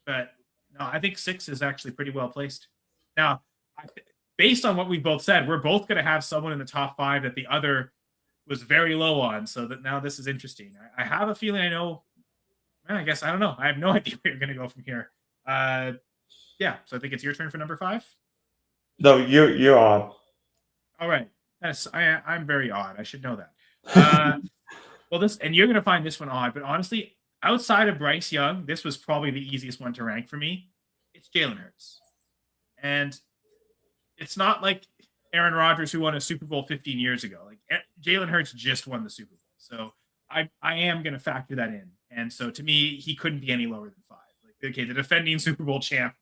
but no, I think 6 is actually pretty well placed. Now, based on what we both said, we're both going to have someone in the top 5 that the other was very low on. So that now this is interesting. I have a feeling I know. I guess I don't know. I have no idea where you're going to go from here. Yeah, so I think it's your turn for number 5. No, you're odd. All right. I'm very odd. I should know that. Well, and you're going to find this one odd, but honestly, outside of Bryce Young, this was probably the easiest one to rank for me. It's Jalen Hurts. And it's not like Aaron Rodgers, who won a Super Bowl 15 years ago. Like, Jalen Hurts just won the Super Bowl. So I am going to factor that in. And so to me, he couldn't be any lower than 5. Like, okay, the defending Super Bowl champ,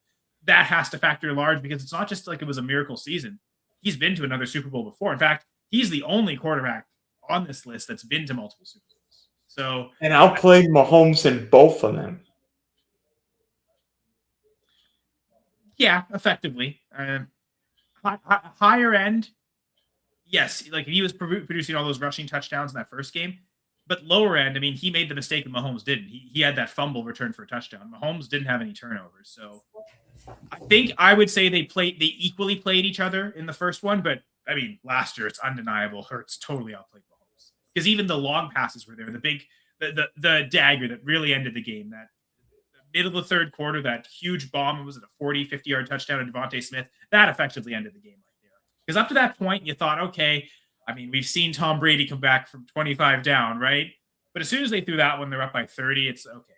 that has to factor large because it's not just like it was a miracle season. He's been to another Super Bowl before. In fact, he's the only quarterback on this list that's been to multiple Super Bowls. So, and outplayed Mahomes in both of them. Yeah, effectively. Higher end. yes, like he was producing all those rushing touchdowns in that first game. But lower end, I mean, he made the mistake that Mahomes didn't. He had that fumble return for a touchdown. Mahomes didn't have any turnovers. So I think I would say they equally played each other in the first one. But I mean, last year it's undeniable. Hurts totally outplayed Mahomes because even the long passes were there. The dagger that really ended the game. That middle of the third quarter, that huge bomb, was it a 40, 50-yard touchdown to Devontae Smith? That effectively ended the game right there. Because up to that point, you thought, okay, I mean, we've seen Tom Brady come back from 25 down, right? But as soon as they threw that one, they're up by 30. It's okay.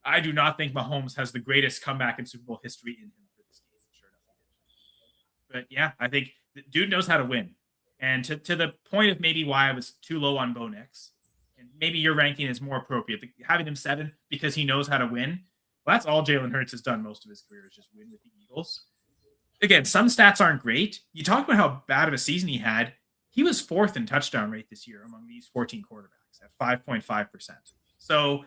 I do not think Mahomes has the greatest comeback in Super Bowl history in him for this game. Sure enough. But yeah, I think the dude knows how to win. And to the point of maybe why I was too low on Bo Nix, and maybe your ranking is more appropriate. Having him 7 because he knows how to win. Well, that's all Jalen Hurts has done most of his career is just win with the Eagles. Again, some stats aren't great. You talk about how bad of a season he had. He was 4th in touchdown rate this year among these 14 quarterbacks at 5.5%. So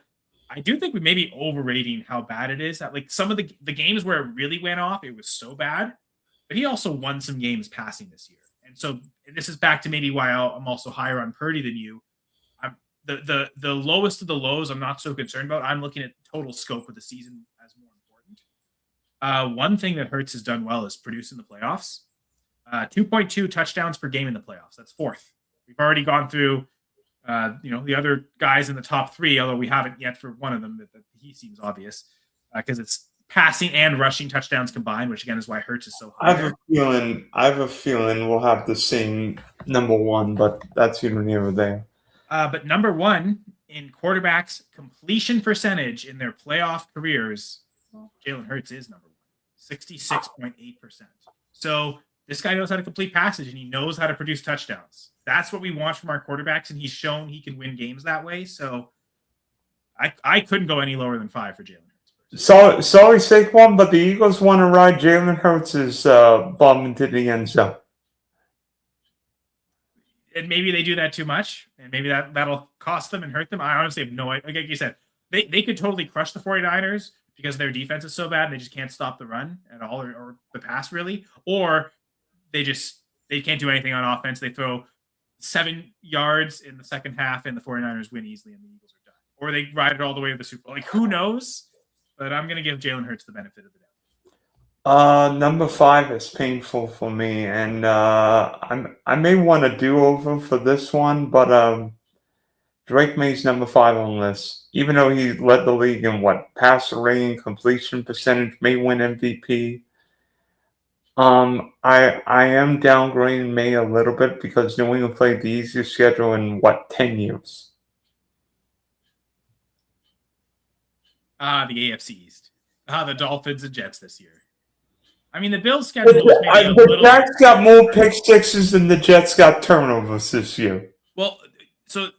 I do think we may be overrating how bad it is. That like some of the games where it really went off, it was so bad. But he also won some games passing this year. And so this is back to maybe why I'm also higher on Purdy than you. The lowest of the lows I'm not so concerned about. I'm looking at total scope of the season as more important. One thing that Hurts has done well is produce in the playoffs. 2.2 touchdowns per game in the playoffs. That's 4th. We've already gone through, the other guys in the top 3, although we haven't yet for one of them. That he seems obvious because it's passing and rushing touchdowns combined, which again is why Hurts is so high. I have a feeling we'll have the same number 1, but that's even here or there. But number 1 in quarterbacks completion percentage in their playoff careers, Jalen Hurts is number 1, 66.8%. So this guy knows how to complete passes and he knows how to produce touchdowns. That's what we want from our quarterbacks, and he's shown he can win games that way. So I couldn't go any lower than 5 for Jalen Hurts. Sorry, Saquon, but the Eagles want to ride Jalen Hurts' bomb into the end zone. And maybe they do that too much, and maybe that'll cost them and hurt them. I honestly have no idea. Like you said, they could totally crush the 49ers because their defense is so bad and they just can't stop the run at all or the pass really. Or they can't do anything on offense. They throw 7 yards in the second half and the 49ers win easily and the Eagles are done. Or they ride it all the way to the Super Bowl. Like, who knows? But I'm going to give Jalen Hurts the benefit of the doubt. Number 5 is painful for me, and I may want a do-over for this one, but Drake May's number 5 on the list. Even though he led the league in passer rating, completion percentage, may win MVP. I am downgrading May a little bit because New England played the easiest schedule in 10 years. The AFC East. The Dolphins and Jets this year. I mean, the Bills' schedule was maybe a little... The Jets got more pick sixes than the Jets got turnovers this year. Well, so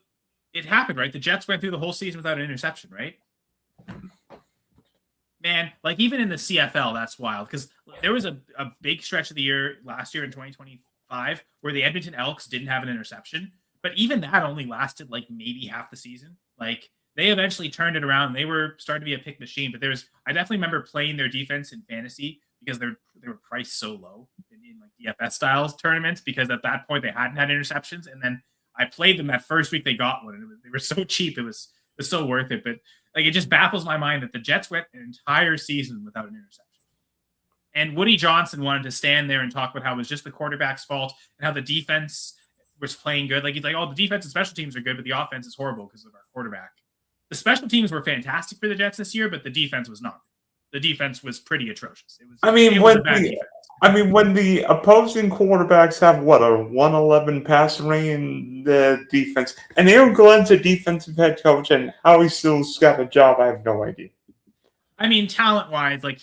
it happened, right? The Jets went through the whole season without an interception, right? Man, like even in the CFL, that's wild because there was a big stretch of the year last year in 2025 where the Edmonton Elks didn't have an interception, but even that only lasted like maybe half the season. Like they eventually turned it around. They were starting to be a pick machine, but I definitely remember playing their defense in fantasy because they were priced so low in like DFS styles tournaments because at that point they hadn't had interceptions, and then I played them that first week they got one, and they were so cheap it was so worth it. But like it just baffles my mind that the Jets went an entire season without an interception. And Woody Johnson wanted to stand there and talk about how it was just the quarterback's fault and how the defense was playing good. Like he's like, oh, the defense and special teams are good, but the offense is horrible because of our quarterback. The special teams were fantastic for the Jets this year, but the defense was not. The defense was pretty atrocious. When the opposing quarterbacks have a 111 passer rating, the defense, and Aaron Glenn's a defensive head coach, and how he still's got a job, I have no idea. I mean, talent-wise, like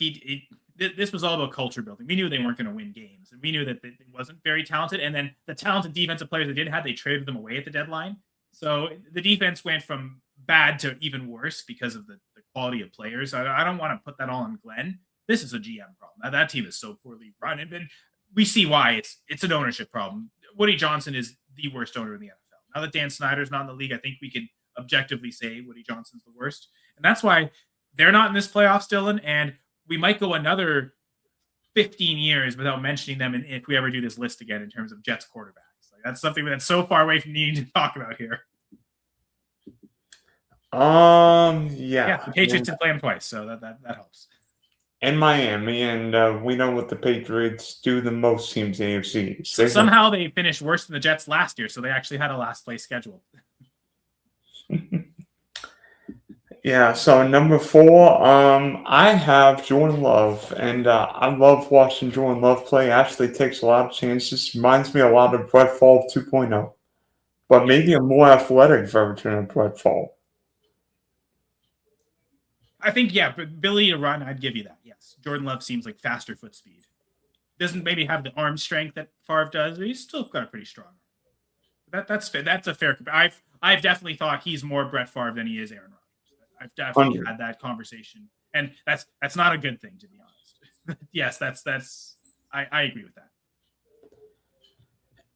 this was all about culture building. We knew they weren't going to win games, and we knew that it wasn't very talented. And then the talented defensive players they did have, they traded them away at the deadline. So the defense went from bad to even worse because of the quality of players. I don't want to put that all on Glenn. This is a GM problem. That team is so poorly run, and we see why. It's an ownership problem. Woody Johnson is the worst owner in the NFL. Now that Dan Snyder's not in the league, I think we can objectively say Woody Johnson's the worst, and that's why they're not in this playoffs, Dylan. And we might go another 15 years without mentioning them if we ever do this list again in terms of Jets quarterback. Like, that's something that's so far away from needing to talk about here. Yeah. The Patriots did play them twice, so that helps. And Miami, and we know what the Patriots do the most teams in the AFC. So somehow they finished worse than the Jets last year, so they actually had a last place schedule. Yeah, so number 4, I have Jordan Love, and I love watching Jordan Love play. Actually takes a lot of chances. Reminds me a lot of Brett Favre 2.0, but maybe a more athletic version of Brett Favre. I think, but ability to run, I'd give you that. Yes, Jordan Love seems like faster foot speed. Doesn't maybe have the arm strength that Favre does, but he's still got a pretty strong. That's a fair. I've definitely thought he's more Brett Favre than he is Aaron Rodgers. I've definitely had that conversation, and that's not a good thing, to be honest. Yes, I agree with that.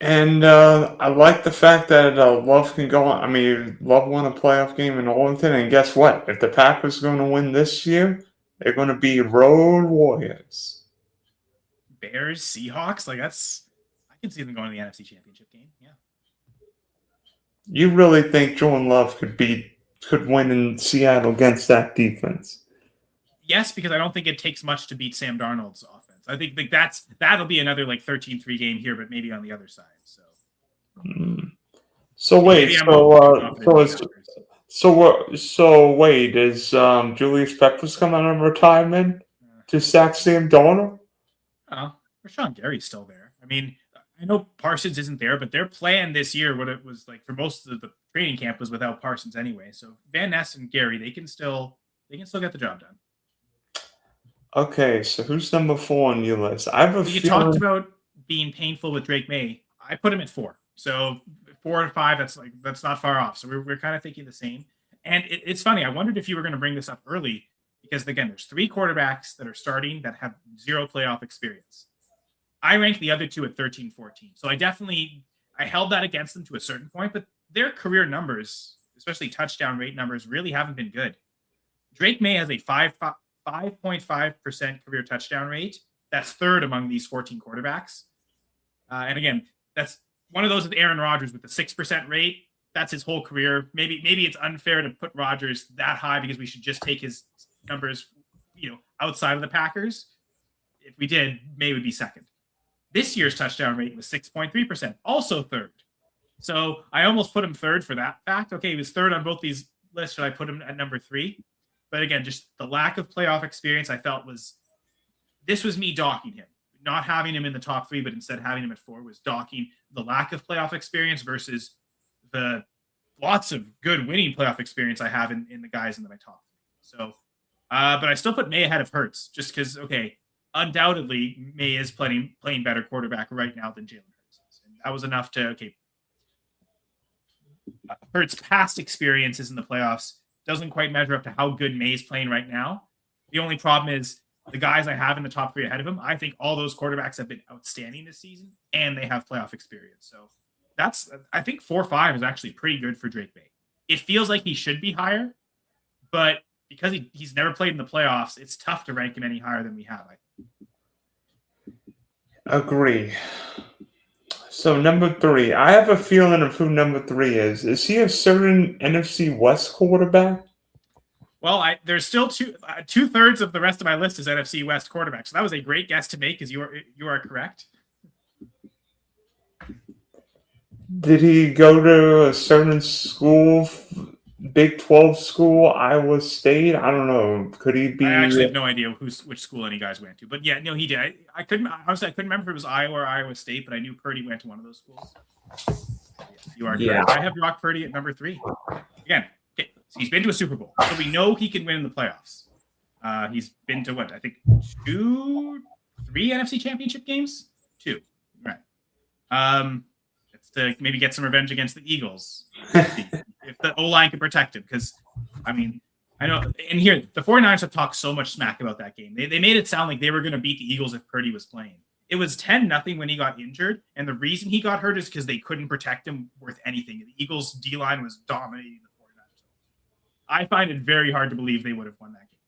And I like the fact that Love can go on. I mean, Love won a playoff game in Arlington, and guess what? If the Packers are going to win this year, they're going to be road warriors. Bears, Seahawks, like I can see them going to the NFC Championship game. Yeah. You really think Jordan Love could win in Seattle against that defense? Yes, because I don't think it takes much to beat Sam Darnold's offense. I think that'll be another like 13-3 game here, but maybe on the other side. So wait, so wait, is Julius Peppers coming out of retirement to sack Sam Darnold? Oh, Rashawn Gary's still there. I mean, I know Parsons isn't there, but their plan this year, what it was like for most of the training camp, was without Parsons anyway. So Van Ness and Gary, they can still get the job done. Okay, so who's number 4 on your list? You talked about being painful with Drake May. I put him at 4. So 4 and 5, that's not far off. So we're kind of thinking the same. And it's funny. I wondered if you were going to bring this up early because, again, there's 3 quarterbacks that are starting that have 0 playoff experience. I ranked the other 2 at 13, 14. So I held that against them to a certain point, but their career numbers, especially touchdown rate numbers, really haven't been good. Drake May has a 5.5% career touchdown rate. That's 3rd among these 14 quarterbacks. And again, that's one of those with Aaron Rodgers with the 6% rate. That's his whole career. Maybe it's unfair to put Rodgers that high because we should just take his numbers, outside of the Packers. If we did, May would be 2nd. This year's touchdown rate was 6.3%, also 3rd. So I almost put him 3rd for that fact. Okay, he was 3rd on both these lists. Should I put him at number 3? But again, just the lack of playoff experience, I felt this was me docking him. Not having him in the top 3, but instead having him at 4 was docking the lack of playoff experience versus the lots of good winning playoff experience I have in the guys in my top 3. So, but I still put May ahead of Hurts just because, undoubtedly May is playing better quarterback right now than Jalen Hurts is. And that was enough to, Hurts' past experiences in the playoffs doesn't quite measure up to how good May's playing right now. The only problem is the guys I have in the top 3 ahead of him, I think all those quarterbacks have been outstanding this season, and they have playoff experience. So I think 4-5 is actually pretty good for Drake May. It feels like he should be higher, but because he's never played in the playoffs, it's tough to rank him any higher than we have, I think. Agree. So number 3, I have a feeling of who number 3 is. Is he a certain NFC West quarterback? Well, there's still 2/3 of the rest of my list is NFC West quarterback. So that was a great guess to make, because you are correct. Did he go to a certain school, Big 12 school, Iowa State? I don't know. Could he be? I actually have no idea which school any guys went to, but yeah, no, he did. I couldn't remember if it was Iowa or Iowa State, but I knew Purdy went to one of those schools. Yes, you are correct. I have Brock Purdy at number 3. Again, so he's been to a Super Bowl, so we know he can win in the playoffs. He's been to what, I think 3 NFC Championship games, 2, right? It's to maybe get some revenge against the Eagles if the O-line can protect him, because I mean, I know, and here the 49ers have talked so much smack about that game. They made it sound like they were going to beat the Eagles if Purdy was playing. It was 10-0 when he got injured, and the reason he got hurt is because they couldn't protect him worth anything. The Eagles' D-line was dominating the 49ers. I find it very hard to believe they would have won that game.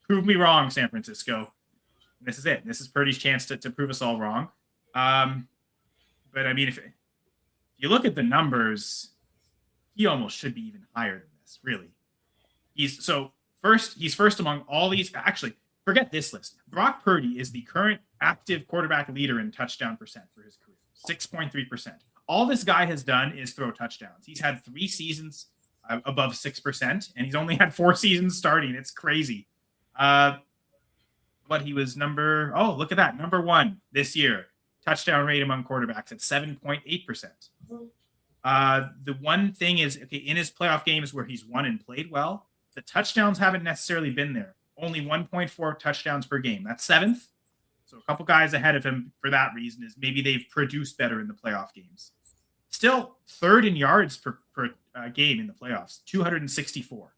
Prove me wrong, San Francisco. This is it. This is Purdy's chance to prove us all wrong. But I mean, you look at the numbers, he almost should be even higher than this, really. He's first among all these. Actually, forget this list. Brock Purdy is the current active quarterback leader in touchdown percent for his career, 6.3%. All this guy has done is throw touchdowns. He's had 3 seasons above 6%, and he's only had 4 seasons starting. It's crazy. But he was look at that, number 1 this year. Touchdown rate among quarterbacks at 7.8%. The one thing is, okay, in his playoff games where he's won and played well, the touchdowns haven't necessarily been there. Only 1.4 touchdowns per game. That's 7th. So a couple guys ahead of him for that reason is maybe they've produced better in the playoff games. Still 3rd in yards per game in the playoffs, 264.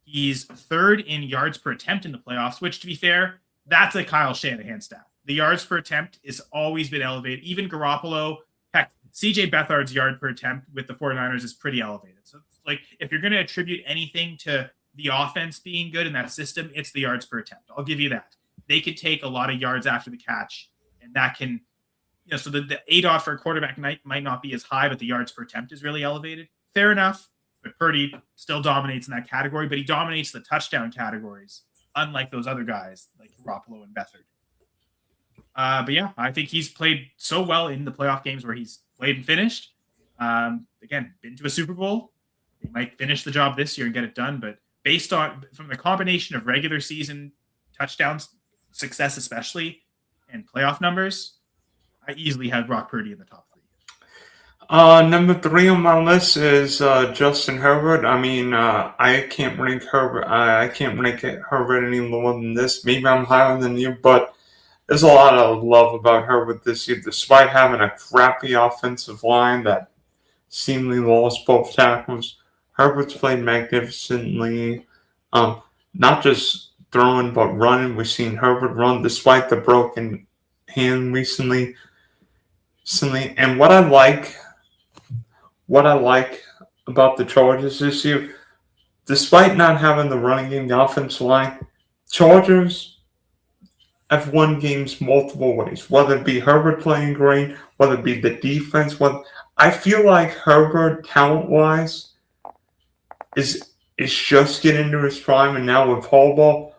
He's 3rd in yards per attempt in the playoffs, which, to be fair, that's a Kyle Shanahan stat. The yards per attempt has always been elevated. Even Garoppolo, heck, CJ Beathard's yard per attempt with the 49ers is pretty elevated. So, like, if you're going to attribute anything to the offense being good in that system, it's the yards per attempt. I'll give you that. They could take a lot of yards after the catch, and that can, so the ADOT for a quarterback might not be as high, but the yards per attempt is really elevated. Fair enough. But Purdy still dominates in that category, but he dominates the touchdown categories, unlike those other guys like Garoppolo and Beathard. But yeah, I think he's played so well in the playoff games where he's played and finished. Again, been to a Super Bowl. They might finish the job this year and get it done, but based on from the combination of regular season touchdowns, success especially, and playoff numbers, I easily have Brock Purdy in the top 3. Number 3 on my list is Justin Herbert. I mean, I can't rank Herbert. I can't rank Herbert any lower than this. Maybe I'm higher than you, but there's a lot of love about Herbert this year, despite having a crappy offensive line that seemingly lost both tackles. Herbert's played magnificently, not just throwing but running. We've seen Herbert run despite the broken hand recently. And what I like about the Chargers this year, despite not having the running game, the offensive line, Chargers have won games multiple ways, whether it be Herbert playing great, whether it be the defense. I feel like Herbert, talent-wise, is just getting into his prime, and now with Harbaugh,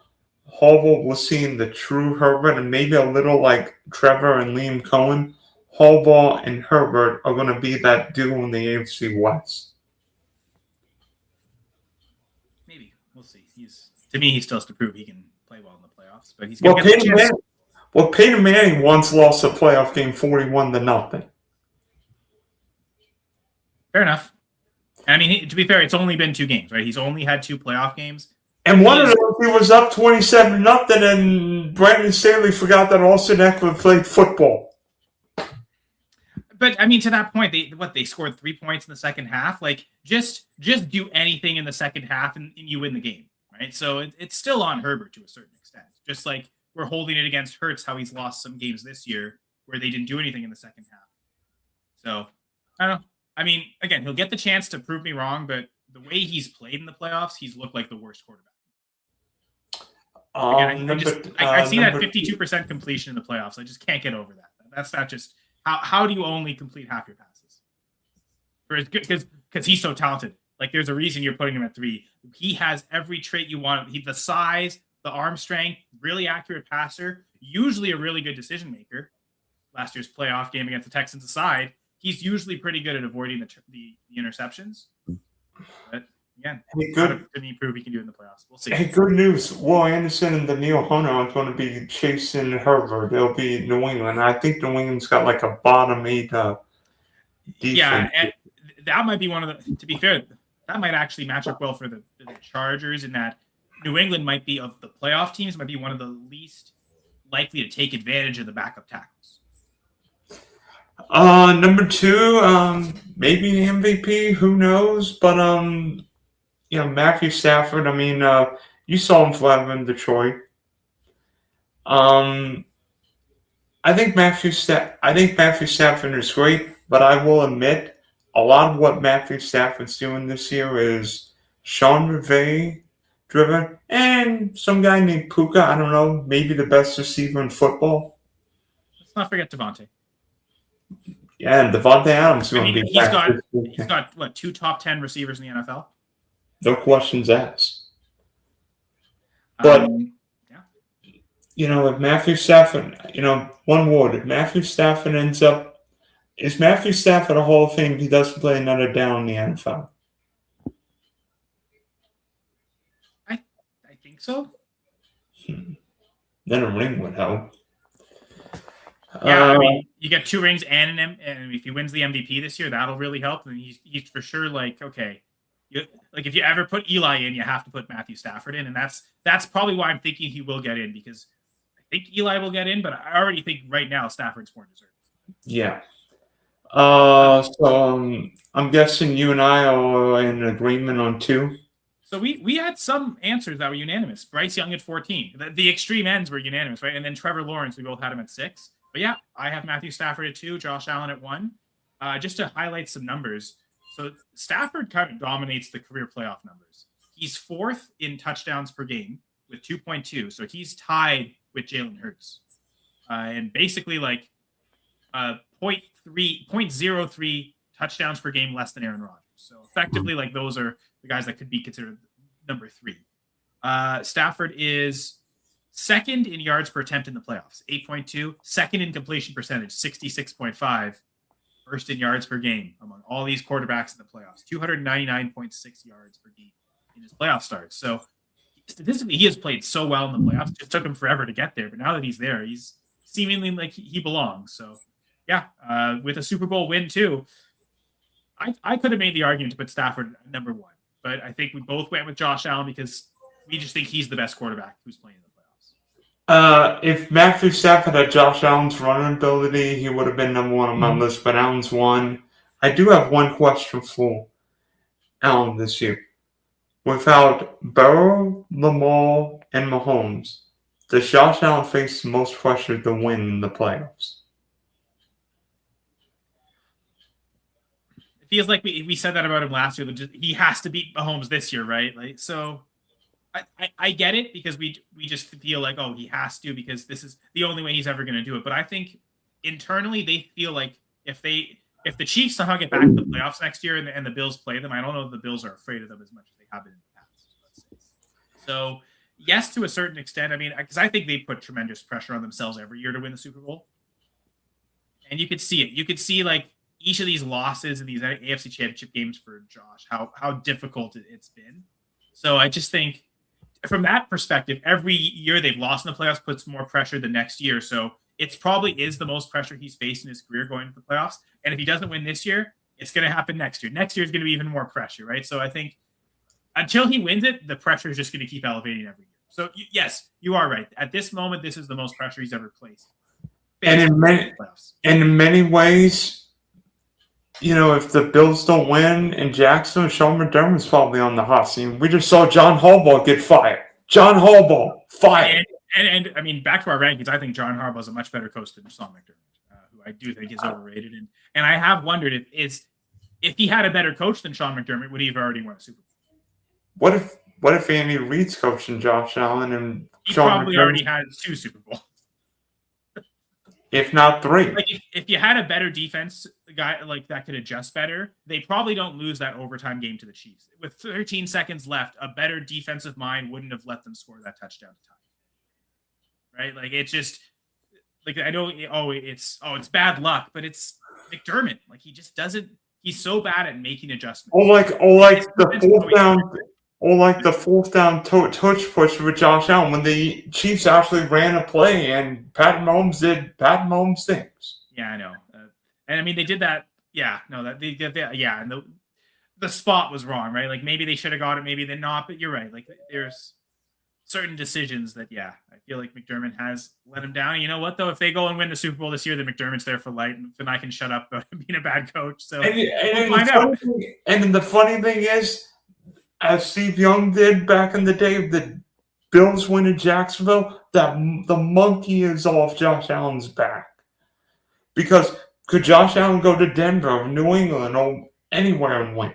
we're seeing the true Herbert, and maybe a little like Trevor and Liam Cohen. Harbaugh and Herbert are going to be that duo in the AFC West. Maybe. We'll see. To me, he still has to prove he can play well in the playoffs, but he's going to get the chance. Peyton Manning once lost a playoff game 41-0. Fair enough. I mean, to be fair, it's only been 2 games, right? He's only had 2 playoff games. And one of them, he was up 27-0, and Brandon Staley forgot that Austin Eckler played football. But I mean, to that point, they scored 3 points in the second half. Like, just do anything in the second half, and you win the game, right? So it's still on Herbert to a certain extent. Just like we're holding it against Hurts, how he's lost some games this year where they didn't do anything in the second half. So I don't know. I mean, again, he'll get the chance to prove me wrong, but the way he's played in the playoffs, he's looked like the worst quarterback. Again, I see that 52% completion in the playoffs. I just can't get over that. That's not just how do you only complete half your passes? Because he's so talented. Like, there's a reason you're putting him at 3. He has every trait you want. The size, the arm strength, really accurate passer, usually a really good decision maker. Last year's playoff game against the Texans aside, he's usually pretty good at avoiding the interceptions. But again, to me, prove he can do it in the playoffs. We'll see. Hey, good news. Will Anderson and Daniil Hunter are going to be chasing Herbert. They'll be New England. I think New England's got like a bottom 8 defense. Yeah, and that might be one of the. To be fair, that might actually match up well for the Chargers in that New England might be, of the playoff teams, might be one of the least likely to take advantage of the backup tackles. Number 2, maybe MVP. Who knows? But Matthew Stafford. I mean, you saw him forever in Detroit. I think Matthew Stafford is great, but I will admit a lot of what Matthew Stafford's doing this year is Sean McVay driven, and some guy named Puka. I don't know, maybe the best receiver in football. Let's not forget Devontae. Yeah, and Devontae Adams is I going to mean, be he's back. got what, 2 top 10 receivers in the NFL. No questions asked. But Yeah. if Matthew Stafford, one word, if Matthew Stafford is Matthew Stafford a Hall of Fame if he doesn't play another down in the NFL? I think so. Then a ring would help. Yeah, I mean, you get 2 rings and if he wins the MVP this year, that'll really help. And he's for sure okay. If you ever put Eli in, you have to put Matthew Stafford in, and that's probably why I'm thinking he will get in, because I think Eli will get in, but I already think right now Stafford's more deserving. Yeah. I'm guessing you and I are in agreement on 2. So we had some answers that were unanimous. Bryce Young at 14. The extreme ends were unanimous, right? And then Trevor Lawrence, we both had him at 6. But yeah, I have Matthew Stafford at 2, Josh Allen at 1. Just to highlight some numbers. So Stafford kind of dominates the career playoff numbers. He's 4th in touchdowns per game with 2.2. So he's tied with Jalen Hurts. And basically 0.03 touchdowns per game less than Aaron Rodgers. So effectively, those are the guys that could be considered number 3. Stafford is 2nd in yards per attempt in the playoffs, 8.2. 2nd in completion percentage, 66.5. 1st in yards per game among all these quarterbacks in the playoffs, 299.6 yards per game in his playoff starts. So statistically, he has played so well in the playoffs. It just took him forever to get there, but now that he's there, he's seemingly like he belongs. So yeah, with a Super Bowl win too, I could have made the argument to put Stafford at number 1, but I think we both went with Josh Allen because we just think he's the best quarterback who's playing in the playoffs. If Matthew Stafford had Josh Allen's running ability, he would have been number 1 on my list, but Allen's 1. I do have one question for Allen this year. Without Burrow, Lamar, and Mahomes, does Josh Allen face the most pressure to win in the playoffs? Feels like we said that about him last year. He has to beat Mahomes this year, right? So I get it, because we just feel like, he has to, because this is the only way he's ever going to do it. But I think internally they feel like if the Chiefs somehow get back to the playoffs next year and the Bills play them, I don't know if the Bills are afraid of them as much as they have been in the past. Let's say. So yes, to a certain extent. I mean, because I think they put tremendous pressure on themselves every year to win the Super Bowl, and you could see it. You could see each of these losses in these AFC Championship games for Josh, how difficult it's been. So I just think from that perspective, every year they've lost in the playoffs puts more pressure the next year. So it probably is the most pressure he's faced in his career going to the playoffs. And if he doesn't win this year, it's going to happen next year. Next year is going to be even more pressure, right? So I think until he wins it, the pressure is just going to keep elevating every year. So yes, you are right. At this moment, this is the most pressure he's ever placed. And in many ways, if the Bills don't win in Jackson, Sean McDermott's probably on the hot seat. We just saw John Harbaugh get fired. John Harbaugh fired. And I mean, back to our rankings, I think John Harbaugh is a much better coach than Sean McDermott, who I do think is overrated. And I have wondered if he had a better coach than Sean McDermott, would he have already won a Super Bowl? What if Andy Reid's coaching Josh Allen and he Sean probably McDermott already had 2 Super Bowls? If not 3. If you had a better defense guy that could adjust better, they probably don't lose that overtime game to the Chiefs. With 13 seconds left, a better defensive mind wouldn't have let them score that touchdown to tie. Right? It's just I know it's bad luck, but it's McDermott. He just doesn't. He's so bad at making adjustments. The fourth down touch push with Josh Allen when the Chiefs actually ran a play and Pat Mahomes did Pat Mahomes things. Yeah, I know. And I mean, they did that. Yeah, no, that they did that. Yeah, and the spot was wrong, right? Maybe they should have got it, maybe they're not. But you're right. There's certain decisions that, I feel like McDermott has let him down. And you know what, though? If they go and win the Super Bowl this year, then McDermott's there for life, and I can shut up about being a bad coach. So we'll find out. And the funny thing is, as Steve Young did back in the day, the Bills win in Jacksonville, that the monkey is off Josh Allen's back. Because could Josh Allen go to Denver, New England, or anywhere and win?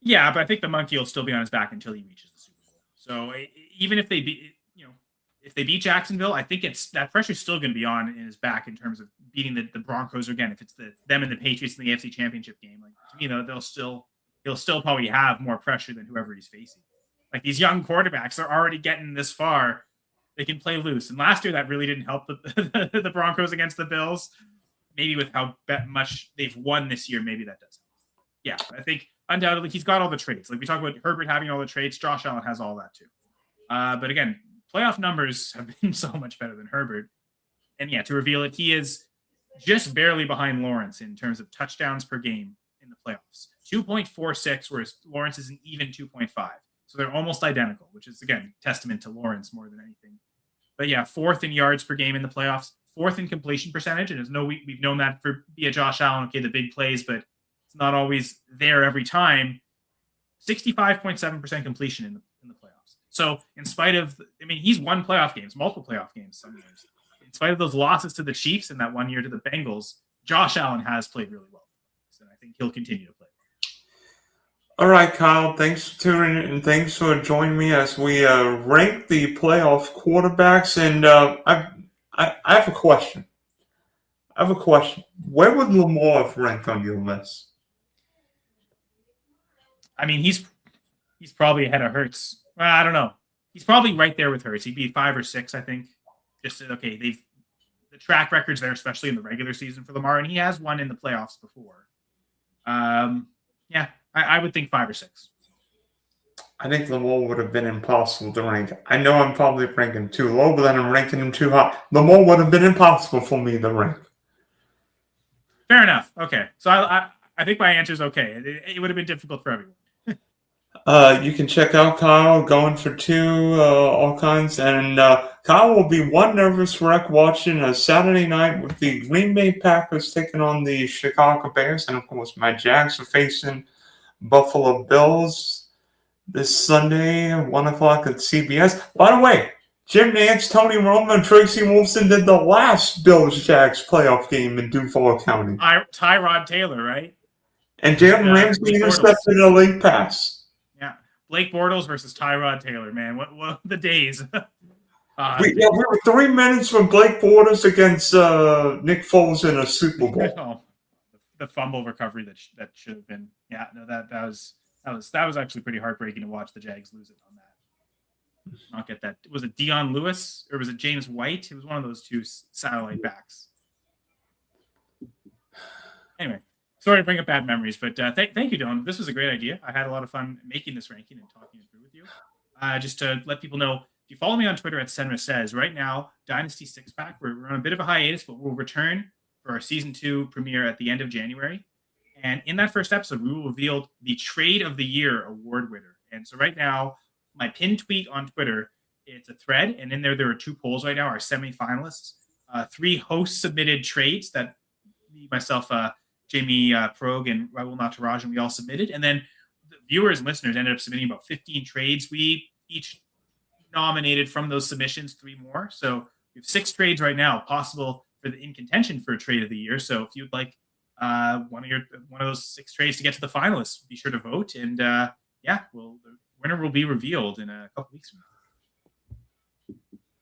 Yeah, but I think the monkey will still be on his back until he reaches the Super Bowl. So even if they beat, if they beat Jacksonville, I think it's that pressure's still going to be on in his back in terms of beating the Broncos again. If it's them and the Patriots in the AFC Championship game, like to me, though, he'll still probably have more pressure than whoever he's facing. Like these young quarterbacks are already getting this far. They can play loose. And last year, that really didn't help the Broncos against the Bills. Maybe with how much they've won this year, maybe that does. Yeah, I think undoubtedly he's got all the traits. Like we talk about Herbert having all the traits, Josh Allen has all that too. But again, playoff numbers have been so much better than Herbert. And yeah, to reveal it, he is just barely behind Lawrence in terms of touchdowns per game in the playoffs. 2.46, whereas Lawrence is an even 2.5. So they're almost identical, which is, again, testament to Lawrence more than anything. But yeah, 4th in yards per game in the playoffs, 4th in completion percentage. And we've known that for via Josh Allen, okay, the big plays, but it's not always there every time. 65.7% completion in the playoffs. So in spite of, he's won playoff games, multiple playoff games some years. In spite of those losses to the Chiefs and that one year to the Bengals, Josh Allen has played really well. So I think he'll continue to play. All right, Kyle, thanks for tuning in and thanks for joining me as we rank the playoff quarterbacks. And I have a question. Where would Lamar rank on your list? He's probably ahead of Hurts. Well, I don't know. He's probably right there with Hurts. He'd be 5 or 6, I think. The track record's there, especially in the regular season for Lamar, and he has won in the playoffs before. I would think 5 or 6. I think Lamar would have been impossible to rank. I know I'm probably ranking him too low, but then I'm ranking him too high. Lamar would have been impossible for me to rank. Fair enough. Okay. So I think my answer is okay. It would have been difficult for everyone. You can check out Kyle going for 2, all kinds. And Kyle will be one nervous wreck watching a Saturday night with the Green Bay Packers taking on the Chicago Bears. And, of course, my Jags are facing Buffalo Bills this Sunday at 1 o'clock at CBS. By the way, Jim Nantz, Tony Romo, and Tracy Wolfson did the last Bills-Jags playoff game in Duval County. Tyrod Taylor, right? And Jalen Ramsey intercepted a late pass. Yeah, Blake Bortles versus Tyrod Taylor, man. What the days? We were 3 minutes from Blake Bortles against Nick Foles in a Super Bowl. Oh, the fumble recovery that should have been. Yeah, no, that was actually pretty heartbreaking to watch the Jags lose it on that. Not get that. Was it Dion Lewis or was it James White? It was one of those two satellite backs. Anyway, sorry to bring up bad memories, but thank you, Dylan. This was a great idea. I had a lot of fun making this ranking and talking it through with you. Just to let people know, if you follow me on Twitter at Senra Says, right now, Dynasty 6-pack, we're on a bit of a hiatus, but we'll return for our Season 2 premiere at the end of January. And in that first episode, we will reveal the Trade of the Year award winner. And so right now, my pinned tweet on Twitter, it's a thread, and in there are 2 polls right now, our semi-finalists, 3 host-submitted trades that me, myself, Jamie Prog, and Raul Natarajan, we all submitted. And then the viewers and listeners ended up submitting about 15 trades. We each nominated from those submissions 3 more. So we have 6 trades right now possible in contention for a Trade of the Year. So if you'd like one of those 6 trades to get to the finalists, be sure to vote. And the winner will be revealed in a couple weeks from now.